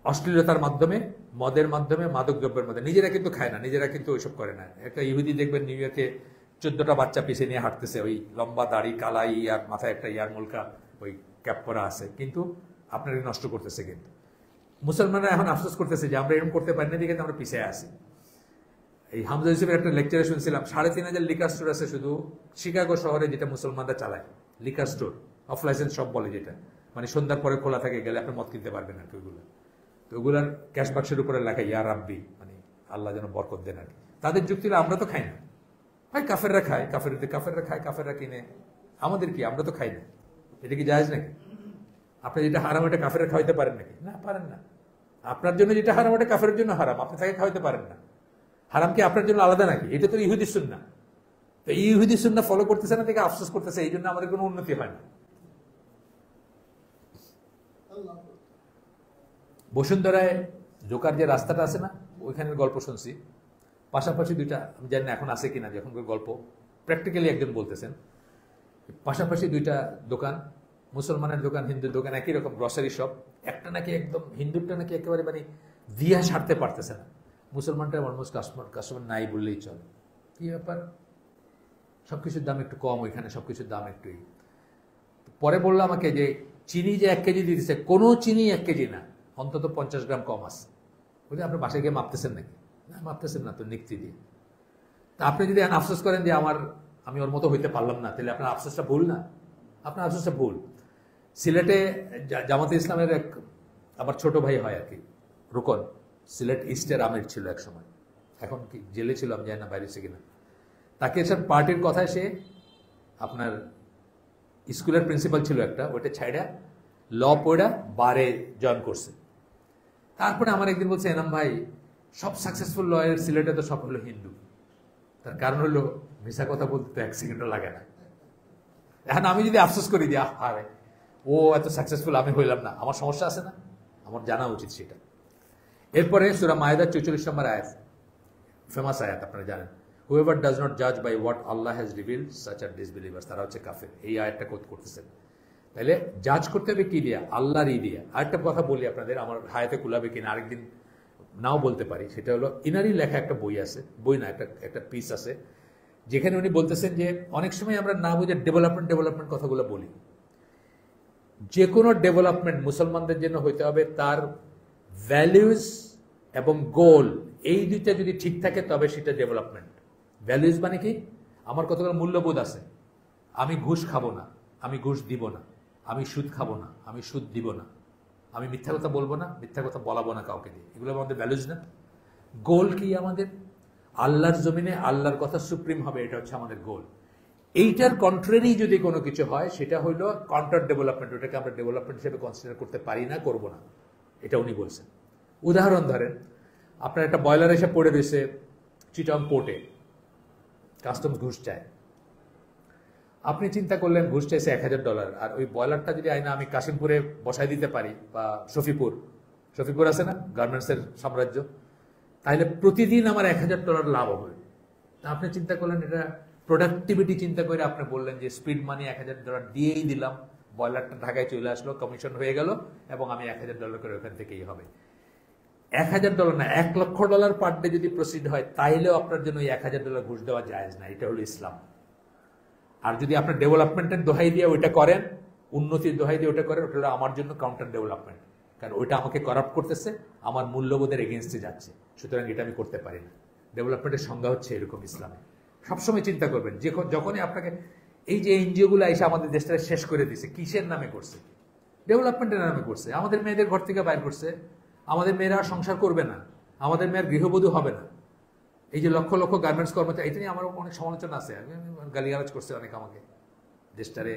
অশ্লীলতার মাধ্যমে, মদের মাধ্যমে, মাদক দ্রব্যের মাধ্যমে। নিজেরা কিন্তু খায় না, নিজেরা কিন্তু ওইসব করে না। একটা ইহুদি দেখবেন নিউ ইয়র্কে 14টা বাচ্চা পিছিয়ে নিয়ে হাঁটতেছে, ওই লম্বা দাড়ি, কালা ইয়ার মাথায় একটা ইয়ার মুলকা ওই ক্যাপ করা আছে, কিন্তু আপনারা নষ্ট করতেছে। কিন্তু মুসলমানরা এখন আফসোস করতেছে যে আমরা এরকম করতে পারি না, দেখে আমরা পিছিয়ে আসি। এই হামজা ইউসুফের একটা লেকচারে শুনছিলাম, 3,500 লিকার স্টোর আছে শুধু শিকাগো শহরে, যেটা মুসলমানরা চালায়। লিকার স্টোর, অফ লাইসেন্স সব বলে, যেটা মানে সন্ধ্যার পরে খোলা থাকে, গেলে আপনি মদ কিনতে পারবেন আর কি। ওইগুলো তো ওগুলার ক্যাশ বাক্সের উপরে লেখা ইয়া রাব্বি, মানে আল্লাহ যেন বরকত দেন আর কি। তাদের যুক্তি হলো আমরা তো খাই না, ভাই কাফেররা খায়, কাফেররা খায়, কাফেররা কিনে, আমাদের কি, আমরা তো খাই না। এটা কি জায়েজ নাকি? আপনি যেটা হারাম এটা কাফেররা খাওয়াইতে পারেন নাকি? না, পারেন না। আপনার জন্য যেটা হারাম এটা কাফেরের জন্য হারাম, আপনি তাকে খাওয়াইতে পারেন না। হারাম কি আপনার জন্য আলাদা নাকি? এটা তো ইহুদি সুন্নাহ। তো এই ইহুদি সুন্নাহ ফলো করতেছে না, দেখে আফসোস করতেছে, এই জন্য আমাদের কোনো উন্নতি হয় না। বসুন্ধরায় ঢোকার যে রাস্তাটা আছে না, ওইখানের গল্প শুনছি। পাশাপাশি দুইটা, আমি জানি না এখন আছে কিনা, যখনকার গল্প প্র্যাকটিক্যালি একজন বলতেছেন, পাশাপাশি দুইটা দোকান, মুসলমানের দোকান, হিন্দুর দোকান, একই রকম গ্রসারি শপ। একটা নাকি একদম, হিন্দুরটা নাকি একেবারে মানে দিয়া সারতে পারতেছে না, মুসলমানটা অলমোস্ট কাস্টমার নাই বললেই চলে। কি ব্যাপার? সবকিছুর দাম একটু কম ওইখানে, সবকিছুর দাম একটু। পরে বললো আমাকে যে চিনি যে 1 কেজি দিতেছে, কোনো চিনি 1 কেজি না, অন্তত 50 গ্রাম কম আছে। বলছি আপনি বাসায় গিয়ে মাপতেছেন নাকি? না, মাপতেছেন না তো, নিক্তি দিয়ে। তা আপনি যদি আফসোস করেন যে আমি ওর মতো হইতে পারলাম না, তাহলে আপনার আফসোসটা ভুল না? আপনার আফসোসটা ভুল। সিলেটে জামাতে ইসলামের এক আমার ছোট ভাই হয় আর কি, রুকন, সিলেট ইস্টের আমির ছিল এক সময়, এখন কি জেলে ছিল আমি জানি না, বাইরে কিনা। তাকে সব পার্টির কথায় সে আপনার স্কুলের প্রিন্সিপাল ছিল একটা, ওইটা ছাইড়া ল পড়া বারে জয়েন করছে। তারপরে আমার একদিন বলছে, এনাম ভাই সব সাকসেসফুল লয়ার সিলেটে তো সব হলো হিন্দু। তার কারণ হলো মিশা কথা বলতে তো 1 সেকেন্ডও লাগে না। এখন আমি যদি আফসোস করি যে আরে ও এত সাকসেসফুল, আমি হইলাম না, আমার সমস্যা আছে না? আমার জানা উচিত সেটা। এরপরে সূরা মায়েদার 44 নম্বর আয়াত, ফেমাস আয়াত, আপনারা জানেন, whoever does not judge by what Allah has revealed such are disbelievers, তারা হচ্ছে কাফের। এই আয়াতটা কোট করতেছেন। তাহলে জাজ করতে হবে কি দিয়া? আল্লাহর দিয়া। আরেকটা কথা বলি আপনাদের, আমার হায়াতে কুলাবে কিনা আরেকদিন নাও বলতে পারি, সেটা হলো ইনারই লেখা একটা বই আছে, বই না, একটা পিস আছে, যেখানে উনি বলতেছেন যে অনেক সময় আমরা না বুঝে ডেভেলপমেন্ট কথাগুলো বলি। যে কোনো ডেভেলপমেন্ট মুসলমানদের জন্য হইতে হবে তার ভ্যালুজ এবং গোল, এই দুইটা যদি ঠিক থাকে তবে সেটা ডেভেলপমেন্ট। ভ্যালুজ মানে কি? আমার কতগুলো মূল্যবোধ আছে, আমি ঘুষ খাবো না, আমি ঘুষ দিব না, আমি সুদ খাবো না, আমি সুদ দিব না, আমি মিথ্যা কথা বলবো না, মিথ্যা কথা বলাবো না কাউকে দিয়ে, এগুলো আমাদের ভ্যালুজ না? গোল কি আমাদের? আল্লাহর জমিনে আল্লাহর কথা সুপ্রিম হবে, এটা হচ্ছে আমাদের গোল। এইটার কন্ট্রারি যদি কোনো কিছু হয় সেটা হইলো কাউন্টার ডেভেলপমেন্ট, ওটাকে আমরা ডেভেলপমেন্ট হিসেবে কনসিডার করতে পারি না, করবো না, এটা উনি বলছেন। উদাহরণ ধরেন, আপনার একটা বয়লার এসে পড়ে রয়েছে চিটং পোর্টে, কাস্টমস ঘুষ চায়, আপনি চিন্তা করলেন ঘুষ চাইছে $1,000, আর ওই বয়লারটা যদি আইনা আমি কাশিমপুরে বসাই দিতে পারি, বা শফিপুর আছে না গার্মেন্টসের সাম্রাজ্য, তাহলে প্রতিদিন আমার $1,000 লাভ হবে। তা আপনি চিন্তা করলেন, এটা প্রোডাক্টিভিটি চিন্তা করে আপনি বললেন যে স্পিড মানি $1,000 দিয়েই দিলাম, বয়লারটা ঢাকায় চলে আসলো, কমিশন হয়ে গেল, এবং আমি $1,000 করে ওখান থেকেই হবে। $1,000 না, $1,00,000 পার ডে যদি প্রসিড হয়, তাইলেও আপনার জন্য ওই $1,000 ঘুষ দেওয়া জায়েজ না, এটা হলো ইসলাম। আর যদি আপনার ডেভেলপমেন্টের দোহাই দিয়ে ওইটা করেন, উন্নতির দোহাই দিয়ে ওটা করেন, ওটা হলো আমার জন্য কাউন্টার ডেভেলপমেন্ট, কারণ ওইটা আমাকে করাপ্ট করতেছে, আমার মূল্যবোধের এগেনস্টে যাচ্ছে, সুতরাং এটা আমি করতে পারি না। ডেভেলপমেন্টের সংজ্ঞা হচ্ছে এরকম ইসলামে। সবসময় চিন্তা করবেন, যখনই আপনাকে এই যে এনজিওগুলো এসে আমাদের দেশটা শেষ করে দিছে, কিসের নামে করছে? ডেভেলপমেন্টের নামে করছে। আমাদের মেয়েদের ঘর থেকে বাইর করছে, আমাদের মেয়েরা সংসার করবে না, আমাদের মেয়ের গৃহবধূ হবে না। এই যে লক্ষ লক্ষ গার্মেন্টস কর্মচারী, এটা নিয়ে আমার অনেক সমালোচনা আছে, গালিগালাজ করছে অনেক আমাকে, দেশটারে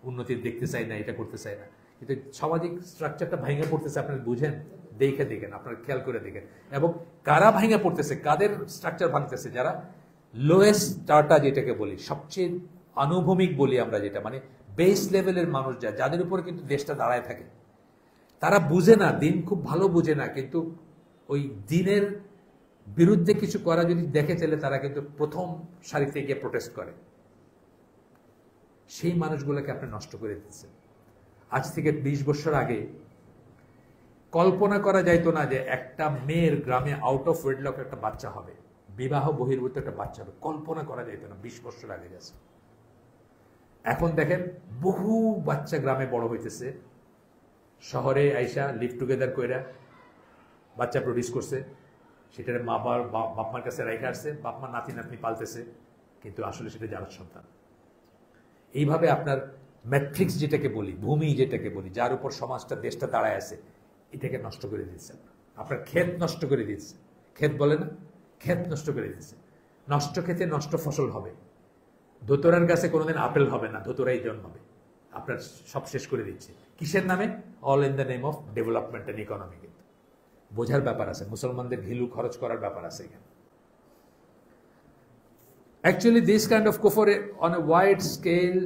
উন্নতি দেখতে চাই না, এটা করতে চাই না, কিন্তু সামাজিক স্ট্রাকচারটা ভাঙে পড়তেছে, আপনারা বুঝেন, দেখেন, আপনারা খেয়াল করে দেখেন। এবং কারা ভাঙে পড়তেছে, কাদের স্ট্রাকচার ভাঙতেছে? যারা লোয়েস্ট স্টার্টা যেটাকে বলি, সবচেয়ে আনুভূমিক বলি আমরা, যেটা মানে বেস লেভেলের মানুষ, যাদের উপরে কিন্তু দেশটা দাঁড়ায় থাকে, তারা বুঝে না, দিন খুব ভালো বুঝে না, কিন্তু ওই দিনের বিরুদ্ধে কিছু করা যদি দেখে চলে তারা কিন্তু প্রথম সারিতে গিয়ে প্রোটেস্ট করে। সেই মানুষগুলোকে আপনি নষ্ট করে দিচ্ছেন। আজ থেকে 20 বছর আগে কল্পনা করা যাইতো না যে একটা মেয়ের গ্রামে আউট অফ ওয়েডলক একটা বাচ্চা হবে, বিবাহ বহির্ভূত একটা বাচ্চা হবে, কল্পনা করা যাইতো না 20 বছর আগে গেছে। এখন দেখেন বহু বাচ্চা গ্রামে বড় হইতেছে, শহরে আইসা লিভ টুগেদার কইরা বাচ্চা প্রডিউস করছে, সেটার বাপমার কাছে রেখে আসছে, বাপমা নাতি নাতনি পালতেছে, কিন্তু আসলে সেটা যার সন্তান। এইভাবে আপনার ম্যাট্রিক্স যেটাকে বলি, ভূমি যেটাকে বলি, যার উপর সমাজটা দেশটা দাঁড়ায় আছে, এটাকে নষ্ট করে দিচ্ছেন। আপনার ক্ষেত নষ্ট করে দিচ্ছে, ক্ষেত বলে না, ক্ষেত নষ্ট করে দিচ্ছে। নষ্ট ক্ষেতে নষ্ট ফসল হবে। ধোতরার গাছে কোনোদিন আপেল হবে না, ধোতরাই জন্মাবে। আপনার সব শেষ করে দিচ্ছে কিসের নামে? All in the name of development and economy. কিন্তু বোঝার ব্যাপার আছে, মুসলমানদের ঘিলু খরচ করার ব্যাপার আছে এখানে। Actually, this kind of kufr on a wide scale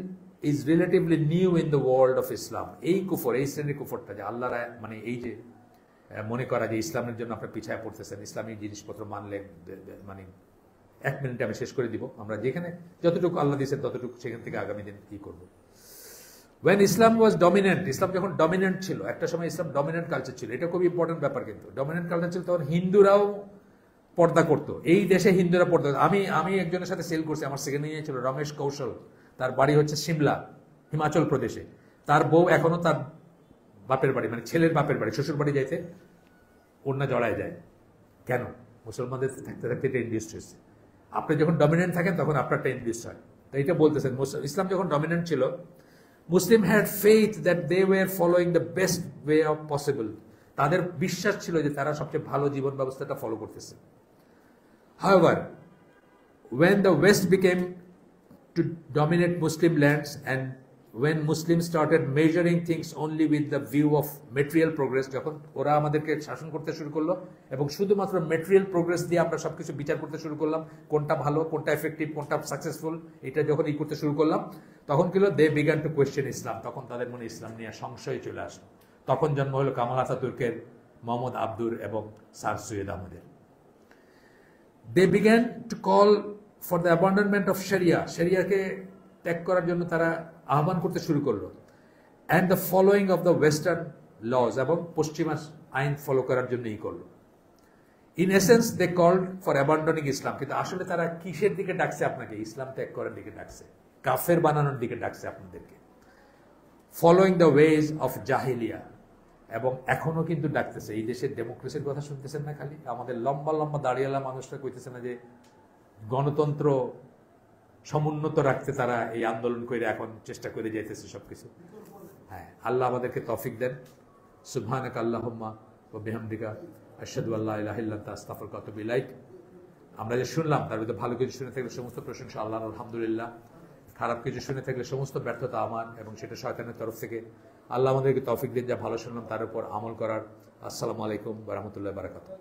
is relatively new in the world of Islam. এই কুফর, এই শ্রেণীর কুফরটা যে আল্লাহর মানে এই যে মনে করা যে ইসলামের জন্য আপনার পিছায় পড়তেছেন, ইসলামী জিনিসপত্র মানলে মানে 1 মিনিটে আমি শেষ করে দিব। আমরা যেখানে যতটুকু আল্লাহ দিয়েছেন ততটুকু সেখান থেকে আগামী দিন কি করবো। When Islam was dominant, ইসলাম যখন ডমিনেন্ট ছিল, একটা সময় ইসলাম ডমিনেন্ট কালচার ছিল, এটা খুব ইম্পর্টেন্ট ব্যাপার। কিন্তু ডমিনেন্ট কালচার ছিল তখন হিন্দুরাও পর্দা করতো, এই দেশে হিন্দুরা পর্দা। আমি একজনের সাথে সেল করছি, আমার সেকেন্ড ইয়ার ছিল, রমেশ কৌশল, তার বাড়ি হচ্ছে সিমলা, হিমাচল প্রদেশে। তার বউ এখনো তার বাপের বাড়ি, মানে ছেলের বাপের বাড়ি, শ্বশুর বাড়ি যাইতে ওড়না জড়ায় যায়। কেন? মুসলমানদের থাকতে থাকতে এটা ইন্ডিউসড হয়েছে। আপনি যখন ডমিনেন্ট থাকেন তখন আপনারটা ইন্ডিউসড হয়। তো এটা বলতেছেন ইসলাম যখন ডমিনেন্ট ছিল, Muslim had faith that they were following the best way of possible. তাদের বিশ্বাস ছিল যে তারা সবচেয়ে ভালো জীবন ব্যবস্থাটা ফলো করতেছে। However, when the West became to dominate Muslim lands and when Muslims started measuring things only with the view of material progress, যখন ওরা আমাদেরকে শাসন করতে শুরু করলো এবং শুধুমাত্র ম্যাটেরিয়াল প্রোগ্রেস দিয়ে আমরা সবকিছু বিচার করতে শুরু করলাম, কোনটা ভালো, কোনটা এফেক্টিভ, কোনটা সাকসেসফুল, এটা যখন করতে শুরু করলাম, তখন কি হলো? দে বিগান টু কোয়েশ্চেন ইসলাম। তখন তাদের মনে ইসলাম নিয়ে সংশয় চলে আসলো। তখন জন্ম হলো কামাল আতাতুর্কের, মোহাম্মদ আব্দুর এবং স্যার সৈয়দ আহমদের। They began to call for the abandonment of Sharia. শরিয়াকে ত্যাগ করার জন্য তারা আহ্বান করতে শুরু করলো। And the following of the Western laws, এবং পশ্চিমা আইন ফলো করার জন্য করলো। In essence, they called for abandoning Islam. কিন্তু আসলে তারা কিসের দিকে ডাকছে আপনাকে? ইসলাম ত্যাগ করার দিকে ডাকছে, কাফের বানানোর দিকে ডাকছে আপনাদেরকে। Following the ways of Jahiliya. এবং এখনো কিন্তু ডাকতেছে। এই দেশের ডেমোক্রেসির কথা শুনতেছেন না? খালি আমাদের লম্বা লম্বা দাঁড়িয়ালা মানুষরা কইতেছে না যে গণতন্ত্র সমুন্নত রাখতে তারা এই আন্দোলন করে এখন চেষ্টা করে যাইতেছে সবকিছু। হ্যাঁ, আল্লাহ আমাদেরকে তৌফিক দেন। সুবহানাকা আল্লাহুম্মা ওয়া বিহামদিকা আশহাদু আল্লা ইলাহা ইল্লা আনতা আস্তাগফিরুকা ওয়া আতুবু ইলাইক। আমরা যে শুনলাম তার ভিতরে ভালো কিছু শুনে থাকলে সমস্ত প্রশংসা আল্লাহর, আলহামদুলিল্লাহ। খারাপ কিছু শুনে থাকলে সমস্ত ব্যর্থতা আমার এবং সেটা শয়তানের তরফ থেকে। আল্লাহ আমাদেরকে তৌফিক দিন যা ভালো শুনলাম তার উপর আমল করার। আসসালামু আলাইকুম ওয়া রাহমাতুল্লাহি ওয়া বারাকাতুহু।